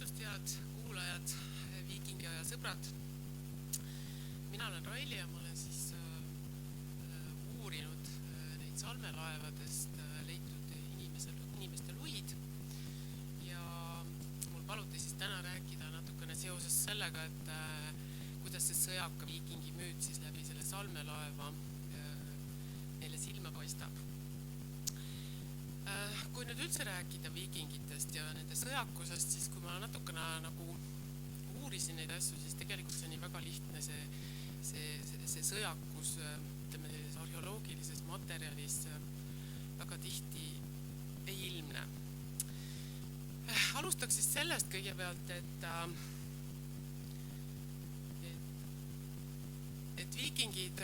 õhtust, head kuulajad, viikingi aja sõbrad. Mina olen Raili ja ma olen uurinud neid salmelaevadest leitud inimeste luid ja mul paluti täna rääkida natukene seoses sellega, et kuidas see sõjaka viikingi müüt läbi selle salmelaeva neile silma paistab. Kui nüüd üldse rääkida viikingitest ja nende sõjakusest, siis kui ma natukene uurisin neid asju, siis tegelikult see on nii väga lihtne, see sõjakus, ütleme, arheoloogilises materjalis väga tihti ei ilmne. Alustaks siis sellest kõigepealt, et viikingid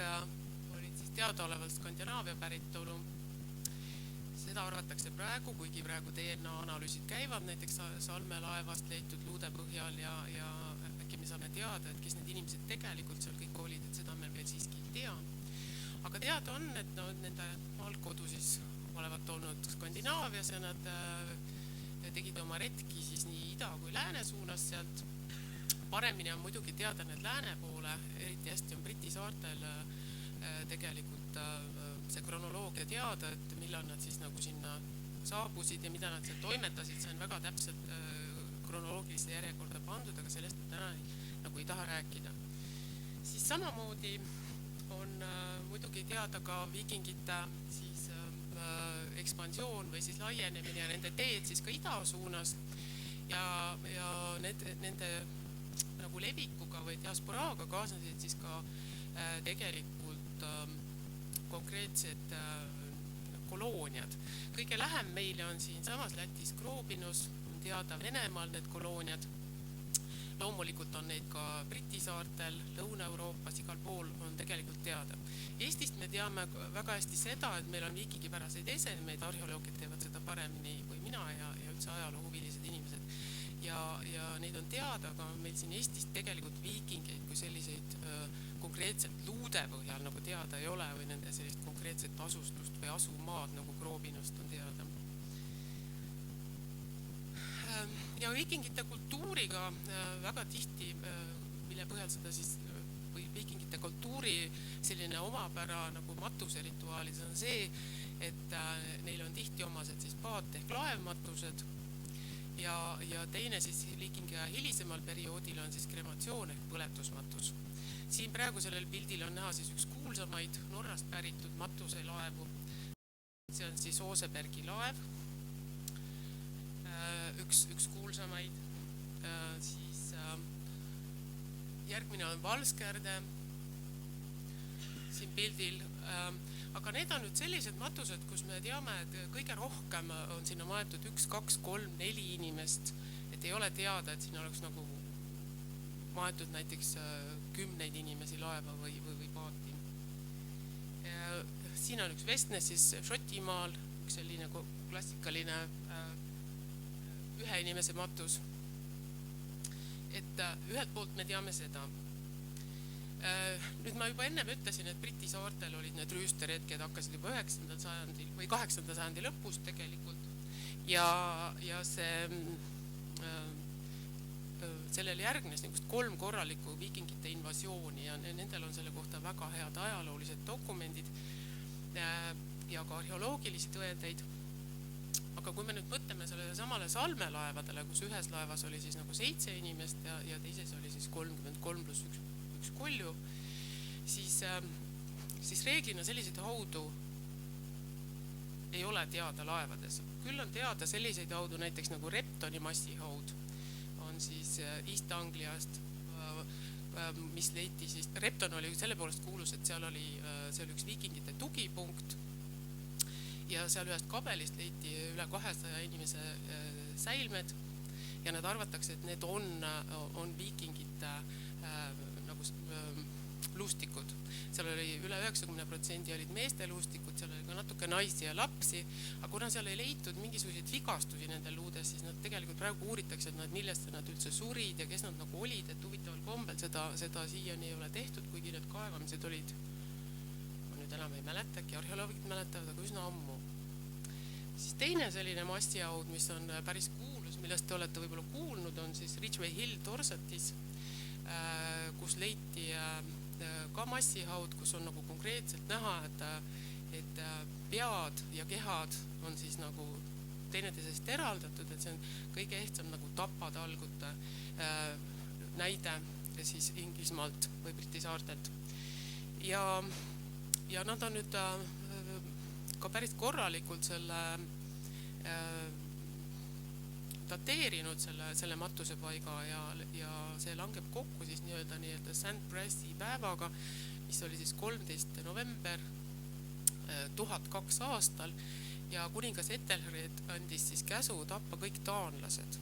olid teadaolevalt Skandinaavia päritolu. Seda arvatakse praegu, kuigi praegu DNA analüüsid käivad näiteks salmelaevast leitud luude põhjal ja äkki me saame teada, et kes need inimesed tegelikult seal kõik olid, et seda me veel siiski ei tea. Aga teada on, et nende algkodu olevat olnud Skandinaavias ja nad tegid oma retki nii ida kui lääne suunas sealt. Paremini on muidugi teada need lääne poole, eriti hästi on Briti saartel tegelikult see kronoloogia teada, et millal nad sinna saabusid ja mida nad seal toimetasid, see on väga täpselt kronoloogilise järjekorda pandud, aga sellest me täna ei taha rääkida. Siis samamoodi on muidugi teada ka viikingite ekspansioon või laienemine ja nende teed ka ida suunas ja nende levikuga või diasporaaga kaasnesid ka tegelikult konkreetsed kolooniad. Kõige lähem meile on siin samas Lätis Groobinus, on teada Venemaal need kolooniad. Loomulikult on neid ka Briti saartel, Lõuna-Euroopas, igal pool on tegelikult teada. Eestist me teame väga hästi seda, et meil on viikingipäraseid esemeid, arheoloogid teevad seda paremini kui mina ja üldse ajaloohuvilised inimesed. Ja neid on teada, aga meil siin Eestis tegelikult viikingeid kui selliseid konkreetselt luude põhjal teada ei ole või nende sellist konkreetset asustust või asumaad Groobinust on teada. Ja viikingite kultuuriga väga tihti, mille põhjal seda või viikingite kultuuri selline omapära matuserituaalis on see, et neil on tihti omased paat ehk laevmatused ja teine viikingi aja hilisemal perioodil on krematsioon ehk põletusmatus. Siin praegu sellel pildil on näha üks kuulsamaid Norrast päritud matuselaevu. See on Osebergi laev, üks kuulsamaid. Järgmine on Valskärde siin pildil. Aga need on nüüd sellised matused, kus me teame, et kõige rohkem on sinna maetud 1, 2, 3, 4 inimest, et ei ole teada, et sinna oleks maetud näiteks 10 inimesi laeva või paati. Siin on üks vestne Šotimaal, üks selline klassikaline ühe inimese matus. Et ühelt poolt me teame seda. Nüüd ma juba ennem ütlesin, et Briti saartel olid need rüüsteretked hakkasid juba 9. sajandil või 8. sajandi lõpus tegelikult ja sellele järgnes 3 korralikku viikingite invasiooni ja nendel on selle kohta väga head ajaloolised dokumendid ja ka arheoloogilisi tõendeid. Aga kui me nüüd mõtleme sellele samale salmelaevadele, kus ühes laevas oli 7 inimest ja teises oli 33 pluss üks kolju, siis reeglina selliseid haudu ei ole teada laevades. Küll on teada selliseid haudu näiteks Reptoni massihaud on East Angliast, mis leiti Repton oli selle poolest kuulus, et seal oli üks viikingite tugipunkt ja seal ühest kabelist leiti üle 200 inimese säilmed ja nad arvatakse, et need on viikingite luustikud. Seal oli üle 90% olid meeste luustikud, seal oli ka natuke naisi ja lapsi, aga kuna seal ei leitud mingisuguseid vigastusi nendel luudes, siis nad tegelikult praegu uuritakse, et millest nad üldse surid ja kes nad olid, et huvitaval kombel seda siiani ei ole tehtud, kuigi need kaevamised olid, ma nüüd enam ei mäleta, äkki arheoloogid mäletavad, aga üsna ammu. Siis teine selline massihaud, mis on päris kuulus, millest te olete võib-olla kuulnud, on siis Ridgway Hill Dorsetis, kus leiti ka massihaud, kus on nagu konkreetselt näha, et pead ja kehad on siis nagu teineteisest eraldatud, et see on kõige ehtsam nagu tapatalgute näide siis Inglismaalt või Briti saartelt. Ja nad on nüüd ka päris korralikult selle dateerinud selle matusepaiga ja see langeb kokku siis nii-öelda St. Brasi päevaga, mis oli siis 13. november 1002 aastal ja kuningas Ethelred andis siis käsu tappa kõik taanlased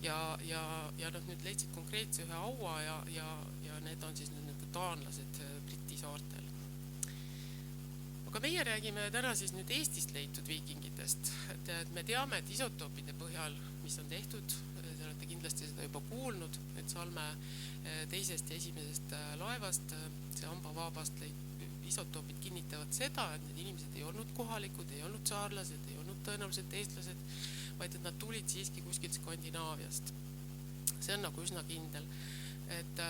ja nad nüüd leidsid konkreetse ühe haua ja need on siis nüüd taanlased Briti saartel. Aga meie räägime täna siis nüüd Eestist leitud viikingitest, et me teame, et isotoopide põhjal, mis on tehtud, te olete kindlasti seda juba kuulnud, et Salme teisest ja esimesest laevast, see hambavaabast isotoopid kinnitavad seda, et need inimesed ei olnud kohalikud, ei olnud saarlased, ei olnud tõenäoliselt eestlased, vaid et nad tulid siiski kuskilt Skandinaaviast. See on nagu üsna kindel. Et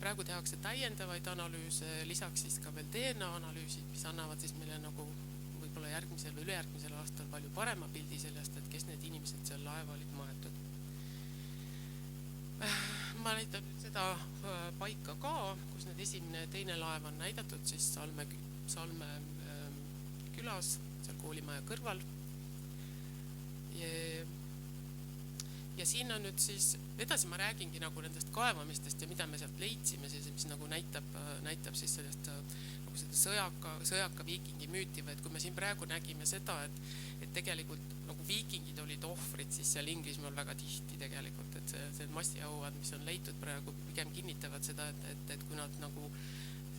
praegu tehakse täiendavaid analüüse, lisaks siis ka veel DNA analüüsid, mis annavad siis meile nagu võib-olla järgmisel või ülejärgmisel aastal palju parema pildi sellest, et kes need inimesed seal laeva olid maetud. Ma näitan nüüd seda paika ka, kus need esimene ja teine laev on näidatud siis Salme külas, seal koolimaja kõrval. Ja siin on nüüd siis, edasi ma räägingi nagu nendest kaevamistest ja mida me sealt leidsime, mis nagu näitab siis sellest nagu seda sõjaka viikingi müüti, või et kui me siin praegu nägime seda, et tegelikult nagu viikingid olid ohvrid, siis seal Inglismaal väga tihti tegelikult, et see massihauad, mis on leitud praegu, pigem kinnitavad seda, et kui nad nagu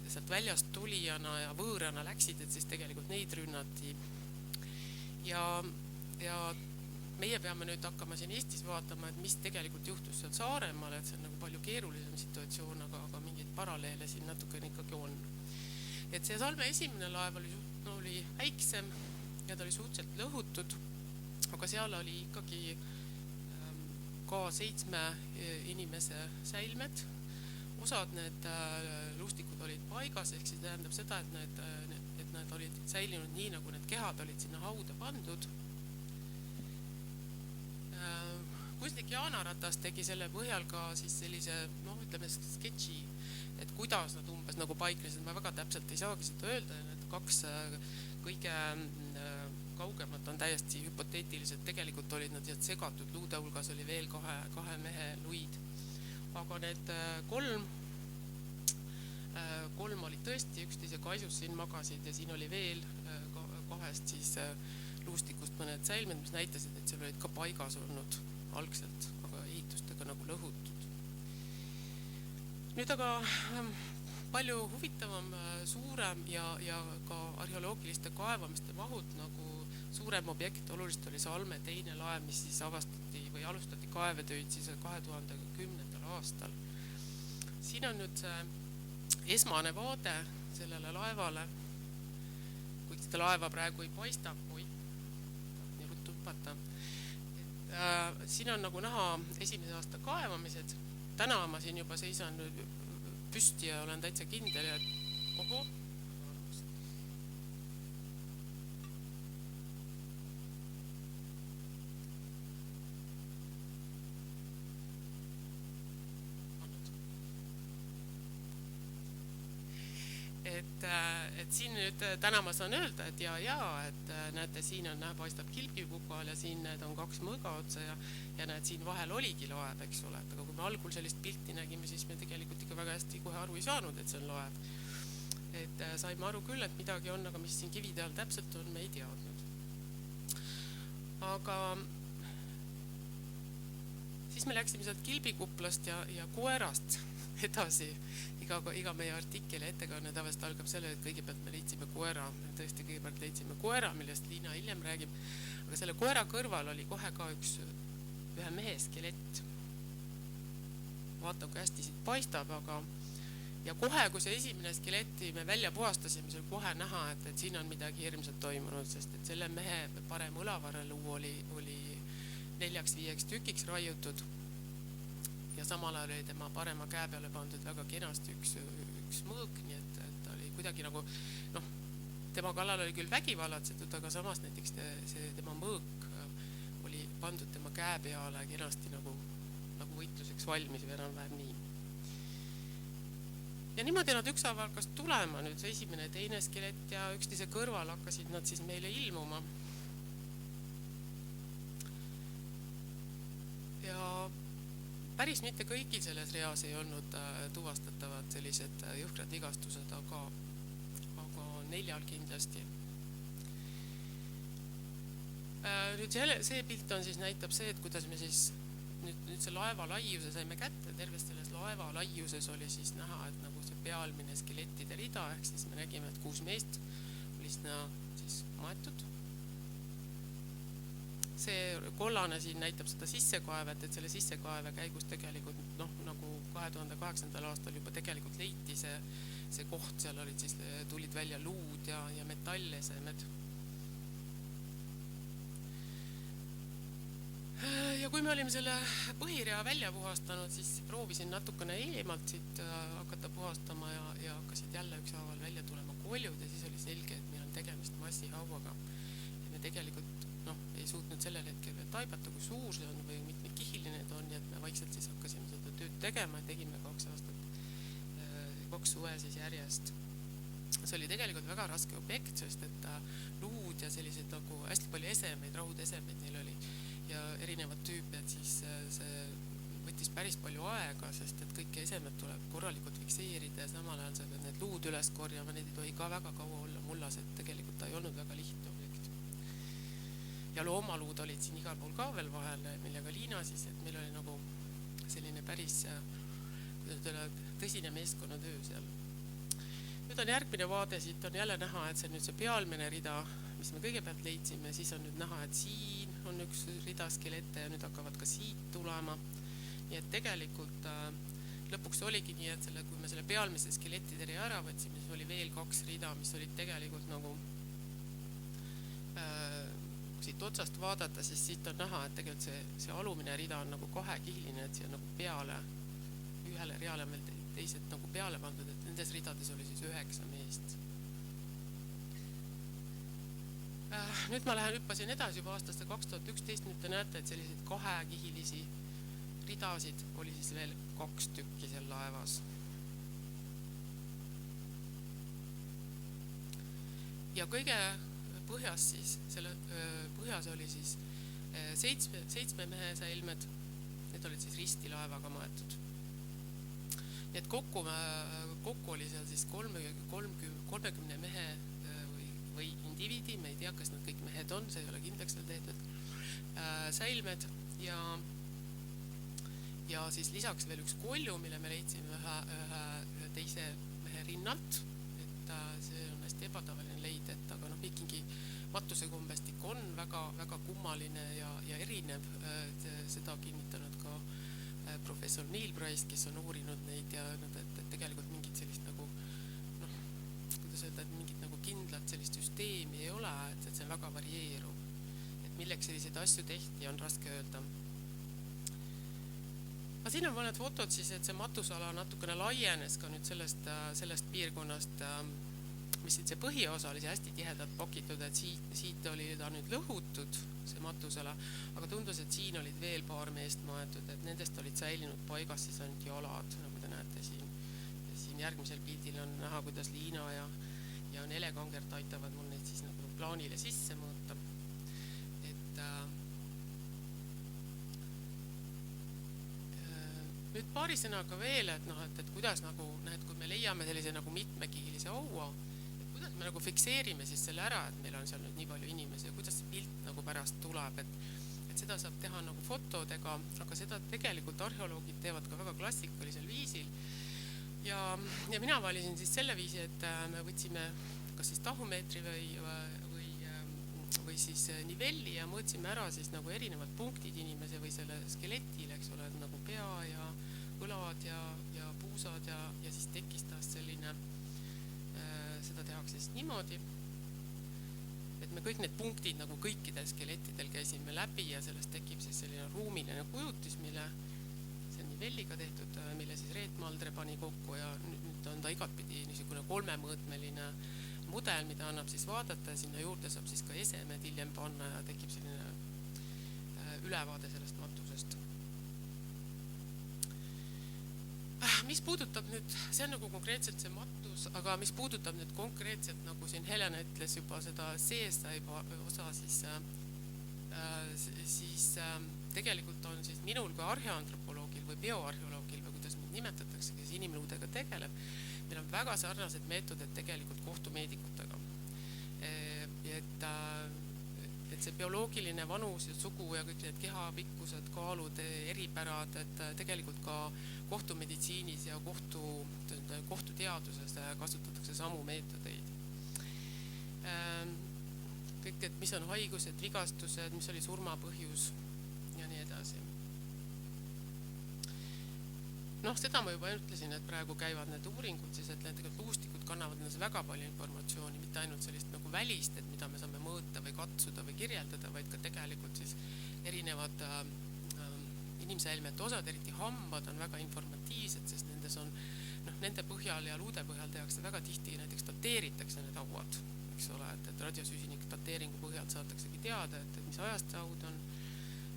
sealt väljast tulijana ja võõrana läksid, et siis tegelikult neid rünnati ja meie peame nüüd hakkama siin Eestis vaatama, et mis tegelikult juhtus seal Saaremaal, et see on nagu palju keerulisem situatsioon, aga mingeid paralleele siin natukene ikkagi on. Et see Salme esimene laev oli väiksem ja ta oli suhteliselt lõhutud, aga seal oli ikkagi ka 7 inimese säilmed. Osad need luustikud olid paigas, ehk siis tähendab seda, et nad olid säilinud nii, nagu need kehad olid sinna hauda pandud. Kunstnik Jaana Ratas tegi selle põhjal ka siis sellise, ütleme sketši, et kuidas nad umbes nagu paiknesid. Ma väga täpselt ei saagi seda öelda, et 2 kõige kaugemat on täiesti hüpoteetilised. Tegelikult olid nad segatud, luude hulgas oli veel 2 mehe luid. Aga need 3 olid tõesti üksteise kaisus siin magasid ja siin oli veel 2 siis luustikust mõned säilmed, mis näitasid, et seal olid ka paigas olnud algselt, aga ehitustega nagu lõhutud. Nüüd aga palju huvitavam, suurem ja ka arheoloogiliste kaevamiste mahud nagu suurem objekt oluliselt oli Salme teine laev, mis siis avastati või alustati kaevetöid siis 2010. aastal. Siin on nüüd see esmane vaade sellele laevale, kuid seda laeva praegu ei paista, nii ruttu hüpata. Siin on nagu näha esimese aasta kaevamised. Täna ma siin juba seisan püsti ja olen täitsa kindel ja oho. Et siin nüüd täna ma saan öelda, et et näete, siin on paistab kilpikuku all ja siin need on 2 mõõga otsa ja näed, siin vahel oligi laev, eks ole. Aga kui me algul sellist pilti nägime, siis me tegelikult ikka väga hästi kohe aru ei saanud, et see on laev. Et saime aru küll, et midagi on, aga mis siin kivide all täpselt on, me ei teadnud. Aga siis me läksime sealt kilbikuplast ja koerast edasi. Iga meie artikkel ja ettekanne tavaliselt algab selle, et kõigepealt me leidsime koera. Tõesti kõigepealt leidsime koera, millest Liina hiljem räägib. Aga selle koera kõrval oli kohe ka ühe mehe skelett. Vaatan, kui hästi siit paistab, aga Ja kohe, kui see esimene skeleti me välja puhastasime, see oli kohe näha, et siin on midagi hirmsat toimunud, sest et selle mehe parem õlavarreluu oli 4-5 tükiks raiutud ja samal ajal oli tema parema käe peale pandud väga kenasti üks mõõk, nii et ta oli kuidagi nagu, tema kallal oli küll vägivallatsetud, aga samas näiteks see tema mõõk oli pandud tema käe peale kenasti nagu võitluseks valmis või enam-vähem nii. Ja niimoodi nad ükshaaval hakkas tulema, nüüd see esimene ja teine skelet ja üksteise kõrval hakkasid nad siis meile ilmuma. Ja päris mitte kõigil selles reas ei olnud tuvastatavad sellised jõhkrad vigastused, aga 4 kindlasti. Nüüd see pilt on siis näitab see, et kuidas me siis nüüd see laeva laiuse saime kätte, terves selles laeva laiuses oli siis näha, et nagu see pealmine skelettide rida, ehk siis me nägime, et 6 meest oli sinna siis maetud. See kollane siin näitab seda sissekaevet, et selle sissekaeve käigus tegelikult nagu 2008. aastal juba tegelikult leiti see koht, seal olid siis, tulid välja luud ja metallesemed. Ja kui me olime selle põhirea välja puhastanud, siis proovisin natukene eemalt siit hakata puhastama ja hakkasid jälle ükshaaval välja tulema koljud ja siis oli selge, et meil on tegemist massihauaga. Ja me tegelikult ei suutnud sellel hetkel veel taibata, kui suur see on või mitme kihiline ta on, ja et me vaikselt siis hakkasime seda tööd tegema ja tegime 2 aastat, 2 suve siis järjest. See oli tegelikult väga raske objekt, sest et luud ja sellised nagu hästi palju esemeid, raudesemeid neil oli ja erinevad tüüpid, siis see võttis päris palju aega, sest et kõiki esemed tuleb korralikult fikseerida ja samal ajal sa pead need luud üles korjama, need ei tohi ka väga kaua olla mullas, et tegelikult ta ei olnud väga lihtne objekt. Ja loomaluud olid siin igal pool ka veel vahel, millega Liina siis, et meil oli nagu selline päris tõsine meeskonnatöö seal. Nüüd on järgmine vaade, siit on jälle näha, et see on nüüd see pealmine rida, mis me kõigepealt leidsime, siis on nüüd näha, et siin on üks rida skelette ja nüüd hakkavad ka siit tulema. Nii et tegelikult lõpuks oligi nii, et kui me selle pealmise skelettide rea ära võtsime, siis oli veel 2 rida, mis olid tegelikult nagu siit otsast vaadata, siis siit on näha, et tegelikult see alumine rida on nagu 2-kihiline, et see on nagu peale, ühele reale on veel teised nagu peale pandud, et nendes ridades oli siis 9 meest. Nüüd ma hüppasin edasi juba aastaste 2011, nüüd te näete, et selliseid 2-kihilisi ridasid oli siis veel 2 tükki seal laevas. Ja kõige põhjas siis, selle põhjas oli siis 7 mehe säilmed, need olid siis risti laevaga maetud. Nii et kokku oli seal siis 30 mehe või indiviidi, me ei tea, kas nad kõik mehed on, see ei ole kindlaks veel tehtud, säilmed ja siis lisaks veel üks kolju, mille me leidsime ühe teise mehe rinnalt, et see on hästi ebatavaline leid, et aga viikingi matuse kombestik on väga kummaline ja erinev, seda kinnitanud ka professor Neil Price, kes on uurinud neid ja et tegelikult mingit sellist nagu kuidas öelda, et mingit nagu kindlat sellist süsteemi ei ole, et see on väga varieeruv. Et milleks selliseid asju tehti, on raske öelda. Aga siin on mõned fotod siis, et see matusala natukene laienes ka nüüd sellest piirkonnast, mis see põhiosa oli hästi tihedalt pakitud, et siit oli ta nüüd lõhutud, see matusala, aga tundus, et siin olid veel paar meest maetud, et nendest olid säilinud paigas siis ainult jalad, nagu te näete siin. Ja siin järgmisel pildil on näha, kuidas Liina ja Nele Kangert aitavad mul neid siis nagu plaanile sisse mõõta. Et nüüd paari sõnaga veel, et kuidas nagu, kui me leiame sellise nagu mitmekihilise aua, et kuidas me nagu fikseerime siis selle ära, et meil on seal nüüd nii palju inimesi ja kuidas see pilt nagu pärast tuleb, et seda saab teha nagu fotodega, aga seda tegelikult arheoloogid teevad ka väga klassikalisel viisil. Ja mina valisin siis selle viisi, et me võtsime kas siis tahumeetri või siis nivelli ja mõõtsime ära siis nagu erinevad punktid inimese või selle skeletile, eks ole, nagu pea ja põlad ja puusad ja siis tekkis taas selline, seda tehakse siis niimoodi, et me kõik need punktid nagu kõikidel skelettidel käisime läbi ja sellest tekib siis selline ruumiline kujutis, mille see on nii velliga tehtud, mille siis Reet Maldre pani kokku ja nüüd on ta igatpidi niisugune 3-mõõtmeline mudel, mida annab siis vaadata ja sinna juurde saab siis ka esemed hiljem panna ja tekib selline ülevaade sellest matusest. Mis puudutab nüüd, see on nagu konkreetselt see matus, aga mis puudutab nüüd konkreetselt, nagu siin Helena ütles juba seda seestai osa, siis tegelikult on siis minul kui arheoantropoloogil või bioarheoloogil või kuidas mind nimetatakse, kes inimluudega tegeleb, meil on väga sarnased meetodid tegelikult kohtumeedikutega. Et see bioloogiline vanus ja sugu ja kõik need kehapikkused, kaalud, eripärad, et tegelikult ka kohtumeditsiinis ja kohtuteaduses kasutatakse samu meetodeid. Kõik, et mis on haigused, vigastused, mis oli surmapõhjus ja nii edasi. Seda ma juba ütlesin, et praegu käivad need uuringud, siis et tegelikult luustikud kannavad nendes väga palju informatsiooni, mitte ainult sellist nagu välist, et mida me saame mõõta või katsuda või kirjeldada, vaid ka tegelikult siis erinevad inimsäilmete osad, eriti hambad on väga informatiivsed, sest nendes on, nende põhjal ja luude põhjal tehakse väga tihti, näiteks dateeritakse need hauad, eks ole, et radiosüsinik dateeringu põhjalt saataksegi teada, et mis ajast see haud on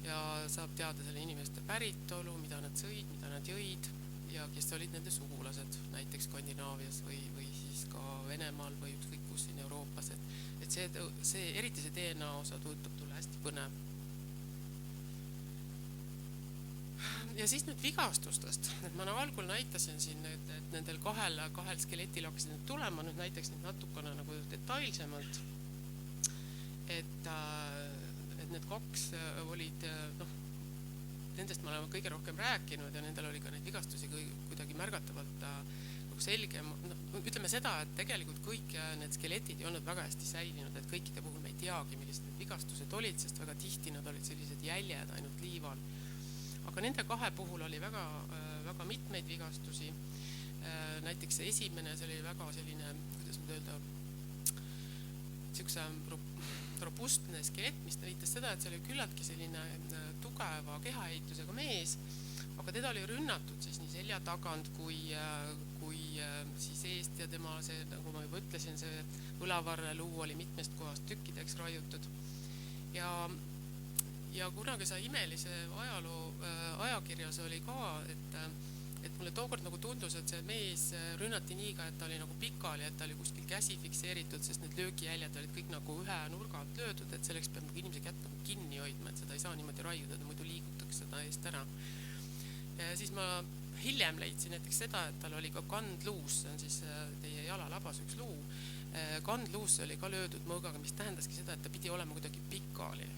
ja saab teada selle inimeste päritolu, mida nad sõid, mida nad jõid ja kes olid nende sugulased, näiteks Skandinaavias või siis ka Venemaal või ükskõik kus siin Euroopas, et see, eriti see DNA osa tundub tulla hästi põnev. Ja siis nüüd vigastustest, et ma algul näitasin siin, et nendel kahel skeletil hakkasid nüüd tulema, nüüd näiteks nüüd natukene nagu detailsemalt, et need kaks olid, nendest me oleme kõige rohkem rääkinud ja nendel oli ka neid vigastusi kuidagi märgatavalt selge. Ütleme seda, et tegelikult kõik need skeletid ei olnud väga hästi säilinud, et kõikide puhul me ei teagi, millised need vigastused olid, sest väga tihti nad olid sellised jäljed ainult liival. Aga nende kahe puhul oli väga, väga mitmeid vigastusi. Näiteks see esimene, see oli väga selline, kuidas nüüd öelda, niisuguse robustne skelett, mis viitas seda, et see oli küllaltki selline tugeva kehaehitusega mees, aga teda oli rünnatud siis nii selja tagant kui siis eest ja tema see, nagu ma juba ütlesin, see õlavarre luu oli mitmest kohast tükkideks raiutud. Ja kunagi sa imelise ajaloo ajakirjas oli ka, et mulle tookord nagu tundus, et see mees rünnati niiga, et ta oli nagu pikali, et ta oli kuskil käsi fikseeritud, sest need löögijäljed olid kõik nagu ühe nurga alt löödud, et selleks peab nagu inimese kätt nagu kinni hoidma, et seda ei saa niimoodi raiuda, muidu liigutakse seda eest ära. Ja siis ma hiljem leidsin näiteks seda, et tal oli ka kandluus, see on siis teie jalalabas üks luu, kandluus oli ka löödud mõõgaga, mis tähendaski seda, et ta pidi olema kuidagi pikali,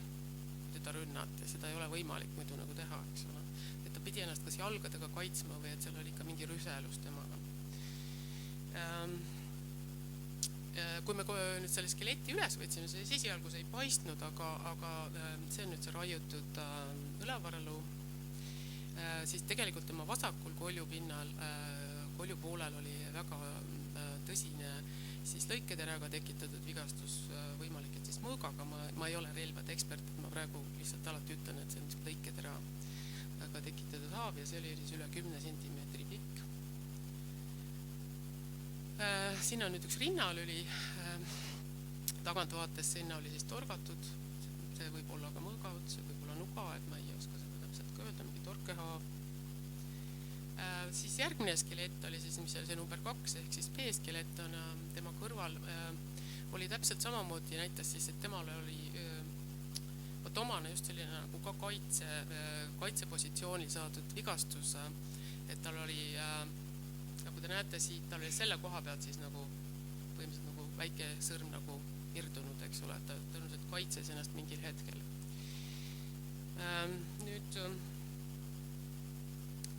teda rünnati, seda ei ole võimalik muidu nagu teha, eks ole. Et ta pidi ennast kas jalgadega kaitsma või et seal oli ka mingi rüselus temaga. Kui me nüüd selle skeleti üles võtsime, see esialgu see ei paistnud, aga see on nüüd see raiutud õlavarreluu, siis tegelikult tema vasakul koljupinnal, koljupoolel oli väga tõsine siis lõiketeraga tekitatud vigastus, võimalik, et siis mõõgaga, ma ei ole relvade ekspert, ma praegu lihtsalt alati ütlen, et see on lõiketeraga tekitatud haav ja see oli siis üle 10 sentimeetri pikk. Siin on nüüd üks rinnalüli, tagantvaates sinna oli siis torgatud, see võib olla ka mõõgaots, see võib olla nuga, et ma ei oska seda täpselt ka öelda, mingi torkehaav. Siis järgmine skelett oli siis, mis oli see number 2, ehk siis B-skelett on tema kõrval, oli täpselt samamoodi, näitas siis, et temal oli omane just selline nagu ka kaitsepositsioonil saadud vigastus, et tal oli, nagu te näete siit, tal oli selle koha pealt siis nagu põhimõtteliselt nagu väike sõrm nagu irdunud, eks ole, et ta tõenäoliselt kaitses ennast mingil hetkel. Nüüd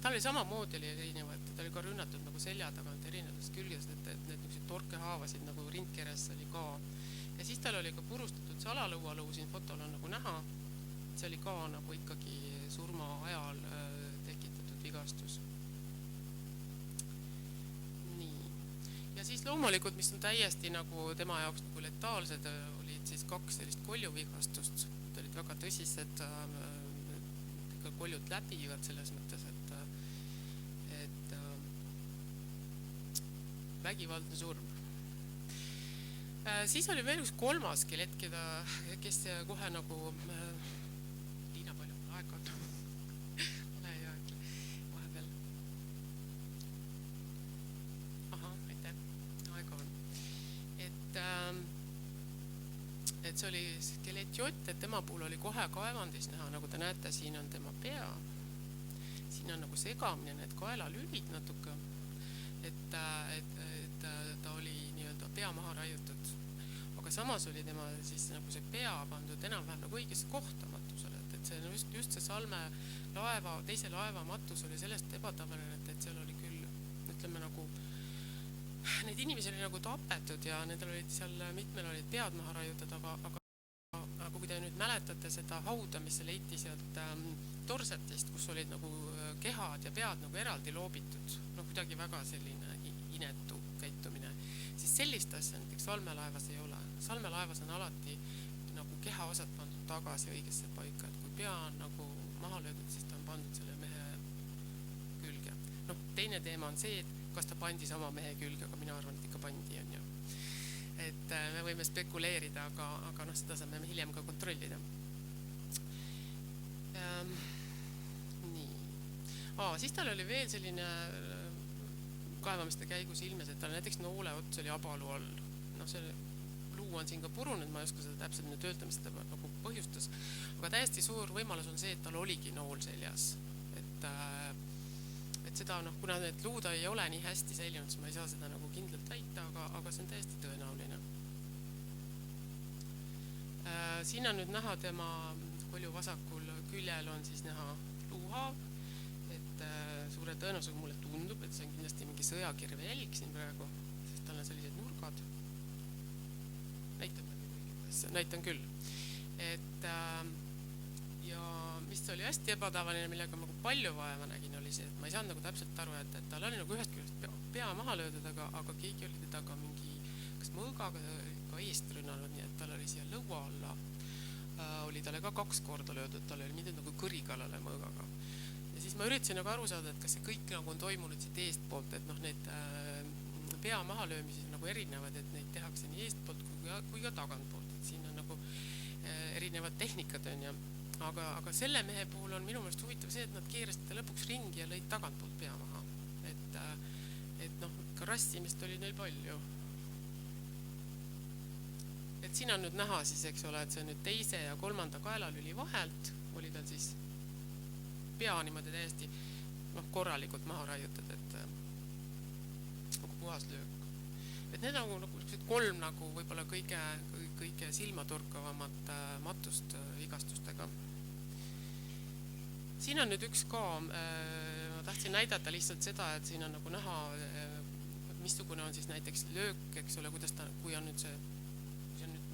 tal oli samamoodi oli erinevad, ta oli ka rünnatud nagu selja tagant erinevatest külgedest, et need torkehaavasid nagu rindkeres oli ka. Ja siis tal oli ka purustatud see alalõualuu, siin fotol on nagu näha, see oli ka nagu ikkagi surma ajal tekitatud vigastus. Ja siis loomulikult, mis on täiesti nagu tema jaoks nagu letaalsed, olid siis 2 sellist koljuvigastust. Need olid väga tõsised, koljud läbivad selles mõttes, et vägivaldne surm. Siis oli veel üks 3. skelett, kes kohe nagu Liina palju aega on. Ole hea, ütle vahepeal. Aha, aitäh, aega on. Et see oli skelett Jott, et tema puhul oli kohe kaevandis näha, nagu te näete, siin on tema pea. Siin on nagu segamine, need kaelalülid natuke, et ta oli nii-öelda pea maha raiutud. Aga samas oli tema siis nagu see pea pandud enam-vähem nagu õigesse kohta matusele, et see just see Salme laeva, teise laeva matus oli sellest ebatavaline, et seal oli küll, ütleme nagu, neid inimesi oli nagu tapetud ja nendel olid seal, mitmel olid pead maha raiutud, aga kui te nüüd mäletate seda hauda, mis see leiti sealt Torsetist, kus olid nagu kehad ja pead nagu eraldi loobitud, no kuidagi väga selline inetu käitumine, siis sellist asja näiteks Salmelaevas ei ole. Salmelaevas on alati nagu kehaosad pandud tagasi õigesse paika, et kui pea on nagu maha löödud, siis ta on pandud selle mehe külge. No teine teema on see, et kas ta pandi sama mehe külge, aga mina arvan, et ikka pandi on ju. Et me võime spekuleerida, aga noh, seda saame hiljem ka kontrollida. Nii. Siis tal oli veel selline kaevamiste käigus ilmes, et tal näiteks noole ots oli abalu all. No see luu on siin ka purunud, ma ei oska seda täpselt nüüd öelda, mis seda nagu põhjustas. Aga täiesti suur võimalus on see, et tal oligi nool seljas. Et seda, noh, kuna need luud ei ole nii hästi säilinud, siis ma ei saa seda nagu kindlalt väita, aga see on täiesti tõenäoline. Siin on nüüd näha tema kolju vasakul küljel on siis näha luuhaav, et suure tõenäosusega mulle tundub, et see on kindlasti mingi sõjakirve jälg siin praegu, sest tal on sellised nurgad. Näitan küll. Ja mis oli hästi ebatavaline, millega ma palju vaeva nägin, oli see, et ma ei saanud nagu täpselt aru, et tal oli nagu ühest küljest pea maha löödud, aga keegi oli teda ka mingi, kas mõõgaga ka eest rünnanud, nii et tal oli siia lõua alla, oli talle ka 2 korda löödud, tal oli mindud nagu kõrikallale mõõgaga. Ja siis ma üritasin nagu aru saada, et kas see kõik nagu on toimunud siit eestpoolt, et noh, need pea maha löömised nagu erinevad, et neid tehakse nii eestpoolt kui ka tagantpoolt, et siin on nagu erinevad tehnikad on ja aga selle mehe puhul on minu meelest huvitav see, et nad keerasid lõpuks ringi ja lõid tagantpoolt pea maha. Et noh, ka rassimist oli neil palju. Et siin on nüüd näha siis, eks ole, et see on nüüd 2. ja 3. kaelalüli vahelt oli tal siis pea niimoodi täiesti korralikult maha raiutud, et nagu puhas löök. Et need on nagu 3 nagu võib-olla kõige silmatorkavamat matust vigastustega. Siin on nüüd üks ka, ma tahtsin näidata lihtsalt seda, et siin on nagu näha, missugune on siis näiteks löök, eks ole, kuidas ta, kui on nüüd see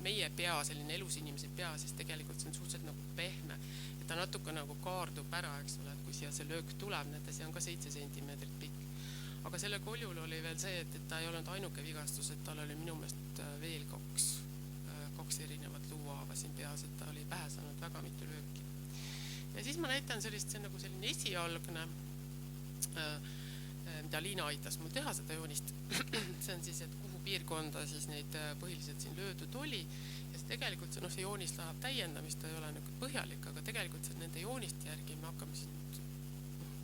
meie pea, selline elus inimese pea, siis tegelikult see on suhteliselt nagu pehme, et ta natuke nagu kaardub ära, eks ole, et kui siia see löök tuleb, näete, see on ka 7 sentimeetrit pikk. Aga selle koljul oli veel see, et ta ei olnud ainuke vigastus, et tal oli minu meelest veel 2 erinevat luuhaava siin peas, et ta oli pähe saanud väga mitu lööki. Ja siis ma näitan sellist, see on nagu selline esialgne, mida Liina aitas mul teha seda joonist. See on siis, et kuhu piirkonda siis neid põhiliselt siin löödud oli. Ja see tegelikult see joonis läheb täiendamist, ta ei ole nagu põhjalik, aga tegelikult nende jooniste järgi me hakkame siin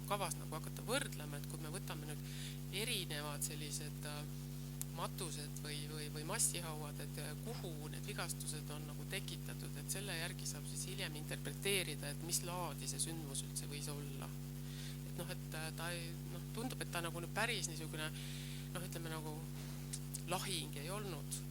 kavas nagu hakata võrdlema, et kui me võtame nüüd erinevad sellised matused või massihauad, et kuhu need vigastused on nagu tekitatud, et selle järgi saab siis hiljem interpreteerida, et mis laadi see sündmus üldse võis olla. Et noh, et ta ei, tundub, et ta nagu päris niisugune, ütleme nagu lahing ei olnud.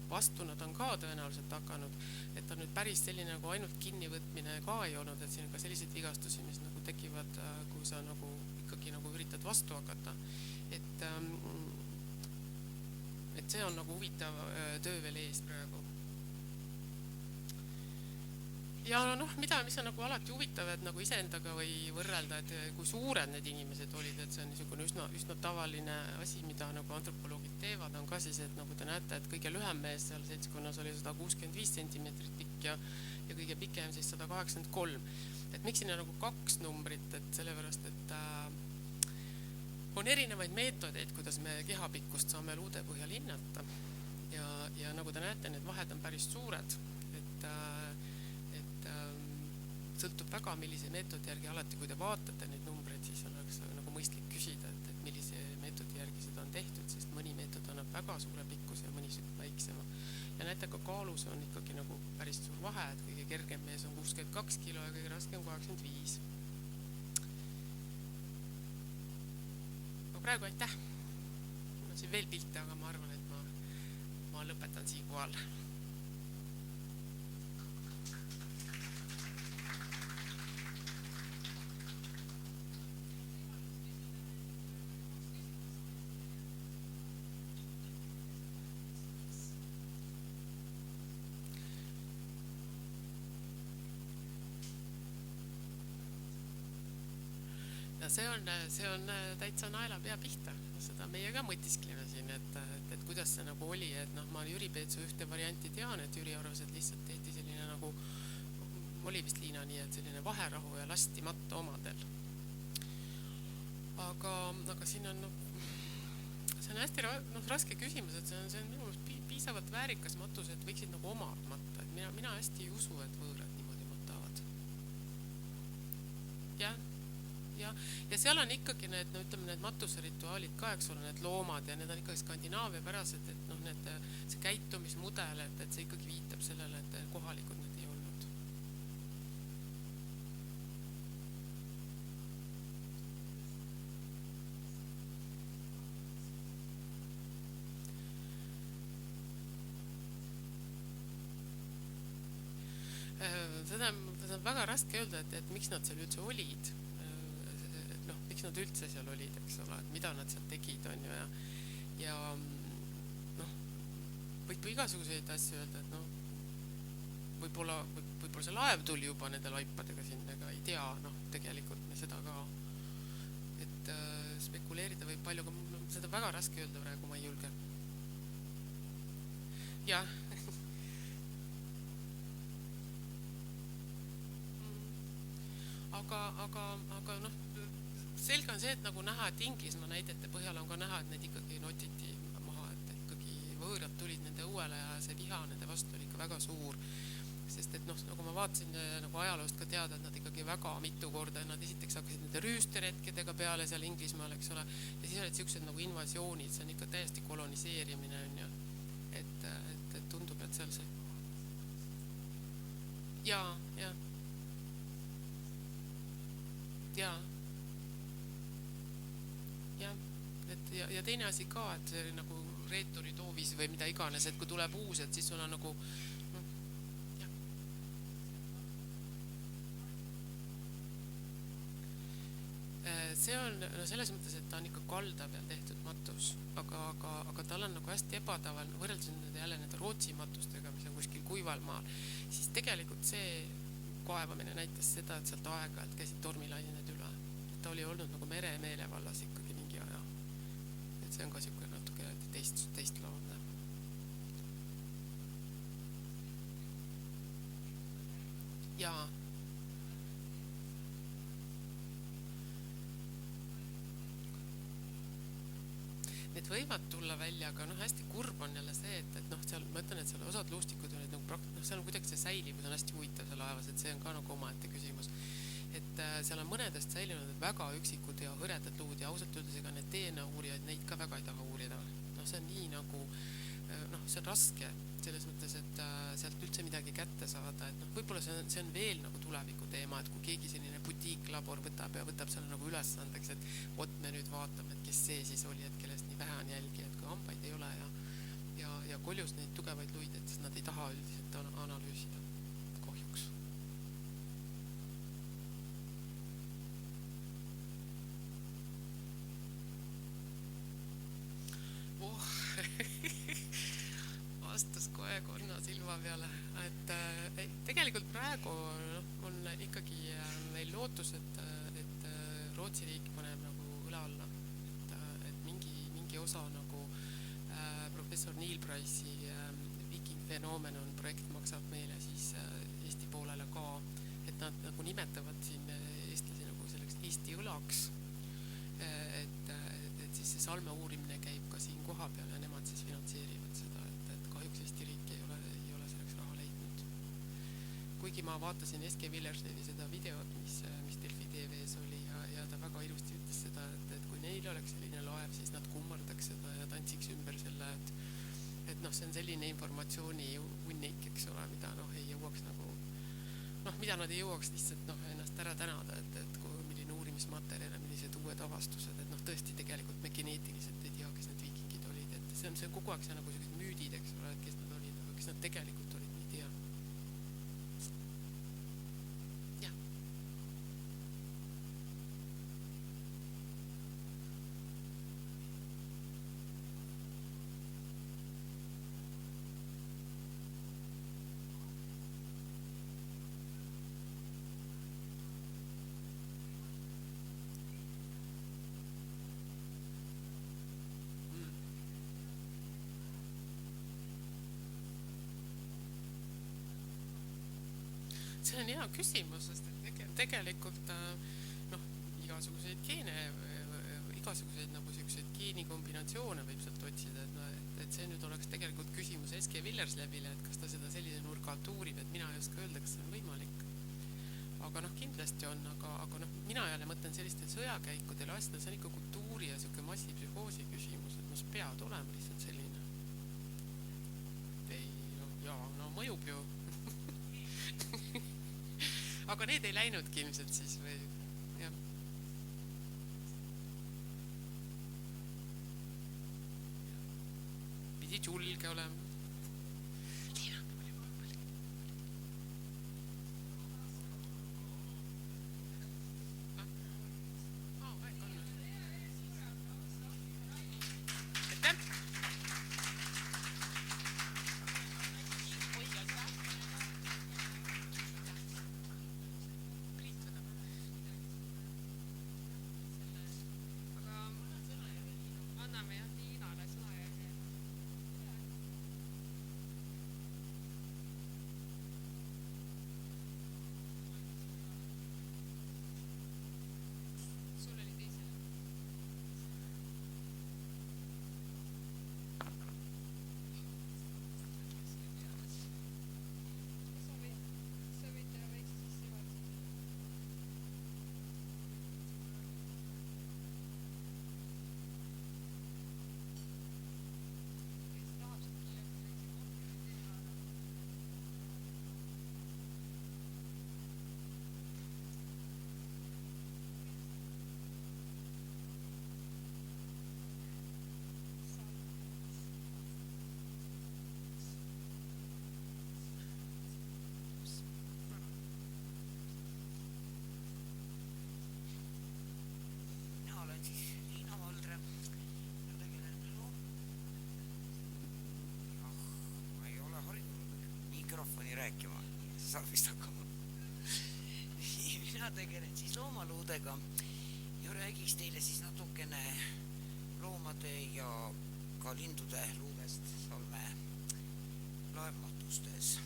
Vastu nad on ka tõenäoliselt hakanud, et ta nüüd päris selline nagu ainult kinnivõtmine ka ei olnud, et siin on ka selliseid vigastusi, mis nagu tekivad, kui sa nagu ikkagi nagu üritad vastu hakata. Et see on nagu huvitav töö veel ees praegu. ja noh, mis on nagu alati huvitav, et nagu iseendaga või võrrelda, et kui suured need inimesed olid, et see on niisugune üsna tavaline asi, mida nagu antropoloogid teevad, on ka siis, et nagu te näete, et kõige lühem mees seal seltskonnas oli 165 sentimeetrit pikk ja kõige pikem siis 183. Et miks sinna nagu 2 numbrit, et sellepärast, et on erinevaid meetodeid, kuidas me kehapikkust saame luude põhjal hinnata ja nagu te näete, need vahed on päris suured, et sõltub väga, millise meetodi järgi alati, kui te vaatate neid numbreid, siis oleks nagu mõistlik küsida, et millise meetodi järgi seda on tehtud, sest mõni meetod annab väga suure pikkuse ja mõni väiksema. Ja näete, ka kaalus on ikkagi nagu päris suur vahe, et kõige kergem mees on 62 kilo ja kõige raskem 85. Aga praegu aitäh. Mul on siin veel pilte, aga ma arvan, et ma lõpetan siinkohal. See on täitsa naela pea pihta, seda meie ka mõtiskleme siin, et kuidas see nagu oli, et noh, ma Jüri Peetsu ühte varianti tean, et Jüri arvas, et lihtsalt tehti selline nagu, oli vist Liina nii, et selline vaherahu ja lasti matta omadel. Aga siin on, see on hästi raske küsimus, et see on minu piisavalt väärikas matus, et võiksid nagu omad matta, et mina hästi ei usu, et võõrad niimoodi matavad. Ja seal on ikkagi need, no ütleme, need matuserituaalid ka, eks ole, need loomad ja need on ikkagi Skandinaavia pärased, et noh, see käitumismudel, et see ikkagi viitab sellele, et kohalikud need ei olnud. Seda on väga raske öelda, et miks nad seal üldse olid. Miks nad üldse seal olid, eks ole, et mida nad seal tegid, on ju, ja noh, võib igasuguseid asju öelda, et noh, võib-olla see laev tuli juba nende laipadega sinna, ega ei tea, noh, tegelikult me seda ka, et spekuleerida võib palju, aga seda väga raske öelda praegu, ma ei julge. Jah. Aga noh, selge on see, et nagu näha, et Inglismaa näidete põhjal on ka näha, et need ikkagi notiti maha, et ikkagi võõrad tulid nende õuele ja see viha nende vastu oli ikka väga suur. Sest et noh, nagu ma vaatasin nagu ajaloost ka teada, et nad ikkagi väga mitu korda, nad esiteks hakkasid nende rüüsteretkedega peale seal Inglismaal, eks ole, ja siis olid siuksed nagu invasioonid, see on ikka täiesti koloniseerimine, on ju. Et tundub, et seal see... Ja. Ja teine asi ka, et see nagu reeturi toovis või mida iganes, et kui tuleb uus, et siis sul on nagu see on selles mõttes, et ta on ikka kalda peal tehtud matus, aga tal on nagu hästi ebataval, võrreldes jälle nende Rootsi matustega, mis on kuskil kuival maal, siis tegelikult see kaevamine näitas seda, et sealt aega-ajalt käisid tormilained üle. Ta oli olnud nagu meremeele vallas ikkagi mingi aja. Et see on ka siuke natuke teist laadne. Jaa. Need võivad tulla välja, aga noh, hästi kurb on jälle see, et noh, seal, ma ütlen, et seal osad luustikud olid nagu seal on kuidagi see säilivus on hästi huvitav seal laevas, et see on ka nagu omaette küsimus. Et seal on mõnedest säilinud väga üksikud ja hõredad luud ja ausalt öeldes ega need DNA uurijaid neid ka väga ei taha uurida. No see on nii nagu, noh, see on raske selles mõttes, et sealt üldse midagi kätte saada, et noh, võib-olla see on veel nagu tuleviku teema, et kui keegi selline butiiklabor võtab ja võtab selle nagu ülesandeks, et vot me nüüd vaatame, et kes see siis oli, et kellest nii vähe on jälgi, et kui hambaid ei ole ja koljus neid tugevaid luid, et siis nad ei taha üldiselt analüüsida kahjuks. Vastas kohe konnad silma peale, et tegelikult praegu on ikkagi meil lootus, et Rootsi riik paneb nagu õla alla, et mingi osa nagu professor Neil Price'i Viking Phenomenon projekt maksab meile siis Eesti poolele ka, et nad nagu nimetavad siin eestlasi nagu selleks Eesti õlaks, et siis see salme uurimine käib ka siin koha peal ja nemad siis finantseerivad seda, et kahjuks Eesti riik ei ole selleks raha leidnud. Kuigi ma vaatasin Eske Villerslevi seda videot, mis Delfi TV-s oli ja ta väga ilusti ütles seda, et kui neil oleks selline laev, siis nad kummardaks seda ja tantsiks ümber selle, et see on selline informatsiooni hunnik, eks ole, mida ei jõuaks nagu, mida nad ei jõuaks lihtsalt ennast ära tänada, et kui milline uurimismaterjal ja millised uued avastused, et tõesti tegelikult me geneetiliselt ei tea, kes need viikingid olid, et see on kogu aeg see nagu sellised müüdid, eks ole, et kes nad olid, aga kes nad tegelikult olid, me ei tea. Jah. See on hea küsimus, sest tegelikult igasuguseid geene, igasuguseid nagu selliseid geenikombinatsioone võib sealt otsida, et see nüüd oleks tegelikult küsimus Eske Villerslevile, et kas ta seda sellise nurga alt uurib, et mina ei oska öelda, kas see on võimalik. Aga kindlasti on, aga mina jälle mõtlen sellistel sõjakäikudel asjadel, see on ikka kultuuri ja selline massipsühhoosi küsimus, et see pead olema lihtsalt selline. Mõjub ju. Aga need ei läinudki ilmselt siis või, jah. Pidi julge olema. Rääkima, saab vist hakkama. Mina tegelen siis loomaluudega ja räägiks teile siis natukene loomade ja ka lindude luudest salme laevmatustes.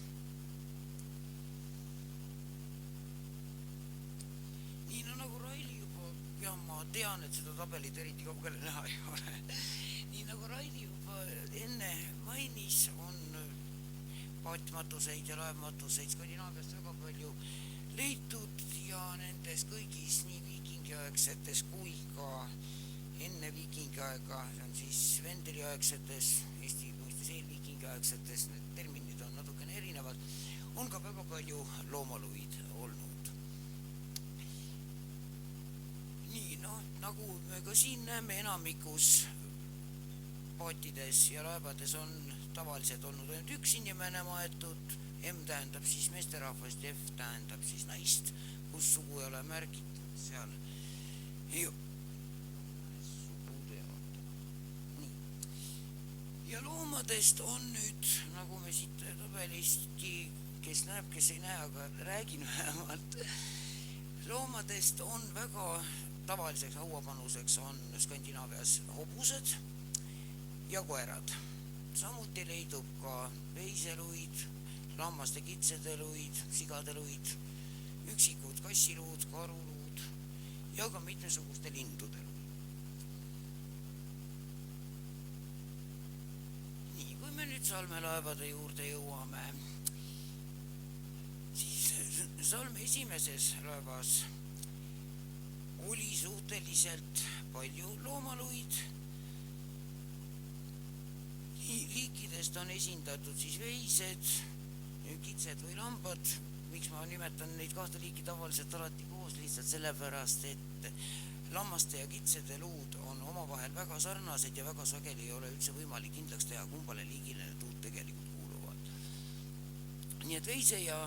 Nii nagu Raili juba, ja ma tean, et seda tabelit eriti kaugele näha ei ole. Nii nagu Raili juba enne mainis, on paatmatuseid ja laevmatuseid Skandinaaviast väga palju leitud ja nendes kõigis nii viikingiaegsetes kui ka enne viikingiaega, see on siis Vendeli-aegsetes, Eesti mõistes eelviikingiaegsetes, need terminid on natukene erinevad, on ka väga palju loomaluid olnud. Nii, nagu me ka siin näeme, enamikus paatides ja laevades on tavaliselt olnud ainult üks inimene maetud, M tähendab siis meesterahvast, F tähendab siis naist, kus sugu ei ole märgitud seal. ja loomadest on nüüd, nagu me siit tabelistki, kes näeb, kes ei näe, aga räägin vähemalt, loomadest on väga tavaliseks hauapanuseks on Skandinaavias hobused ja koerad. Samuti leidub ka veiseluid, lammaste kitsede luid, sigade luid, üksikud kassiluud, karuluud ja ka mitmesuguste lindude luid. Nii, kui me nüüd salmelaevade juurde jõuame, siis salme esimeses laevas oli suhteliselt palju loomaluid. Liikidest on esindatud siis veised, kitsed või lambad. Miks ma nimetan neid kahte liiki tavaliselt alati koos, lihtsalt sellepärast, et lammaste ja kitsede luud on omavahel väga sarnased ja väga sageli ei ole üldse võimalik kindlaks teha, kumbale liigile need luud tegelikult kuuluvad. Nii et veise ja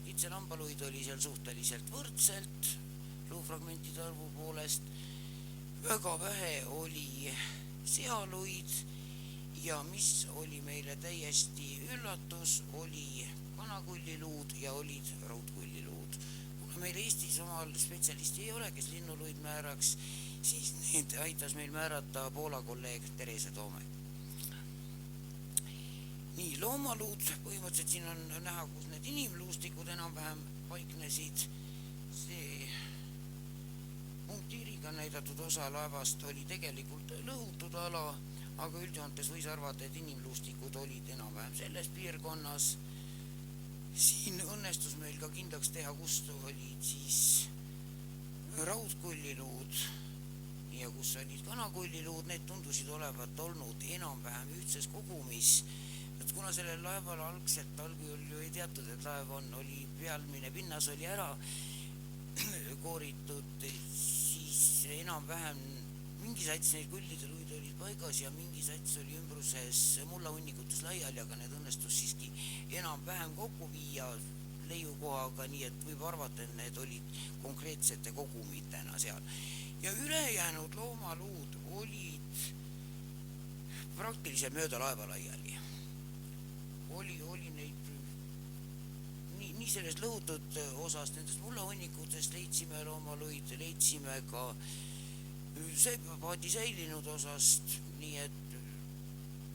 kitse lambaluid oli seal suhteliselt võrdselt luufragmentide arvu poolest. Väga vähe oli sealuid ja mis oli meile täiesti üllatus, oli kanakulliluud ja olid raudkulliluud. Kuna meil Eestis omal spetsialisti ei ole, kes linnuluid määraks, siis need aitas meil määrata Poola kolleeg Terese Toome. Nii, loomaluud, põhimõtteliselt siin on näha, kus need inimluustikud enam-vähem paiknesid. See punktiiriga näidatud osa laevast oli tegelikult lõhutud ala, aga üldjoontes võis arvata, et inimluustikud olid enam-vähem selles piirkonnas. Siin õnnestus meil ka kindlaks teha, kust olid siis raudkulliluud ja kus olid kanakulliluud. Need tundusid olevat olnud enam-vähem ühtses kogumis. Et kuna sellel laeval algselt algul ju ei teatud, et laev oli pealmine pinnas oli ära kooritud, siis enam-vähem mingi sats neid kullide luid olid paigas ja mingi sats oli ümbruses mullahunnikutes laiali, aga need õnnestus siiski enam-vähem kokku viia leiukohaga, nii et võib arvata, et need olid konkreetsete kogumitena seal. Ja ülejäänud loomaluud olid praktiliselt mööda laeva laiali. Oli neid nii sellest lõhutud osast, nendest mullahunnikutest leidsime loomaluid, leidsime ka paadi säilinud osast, nii et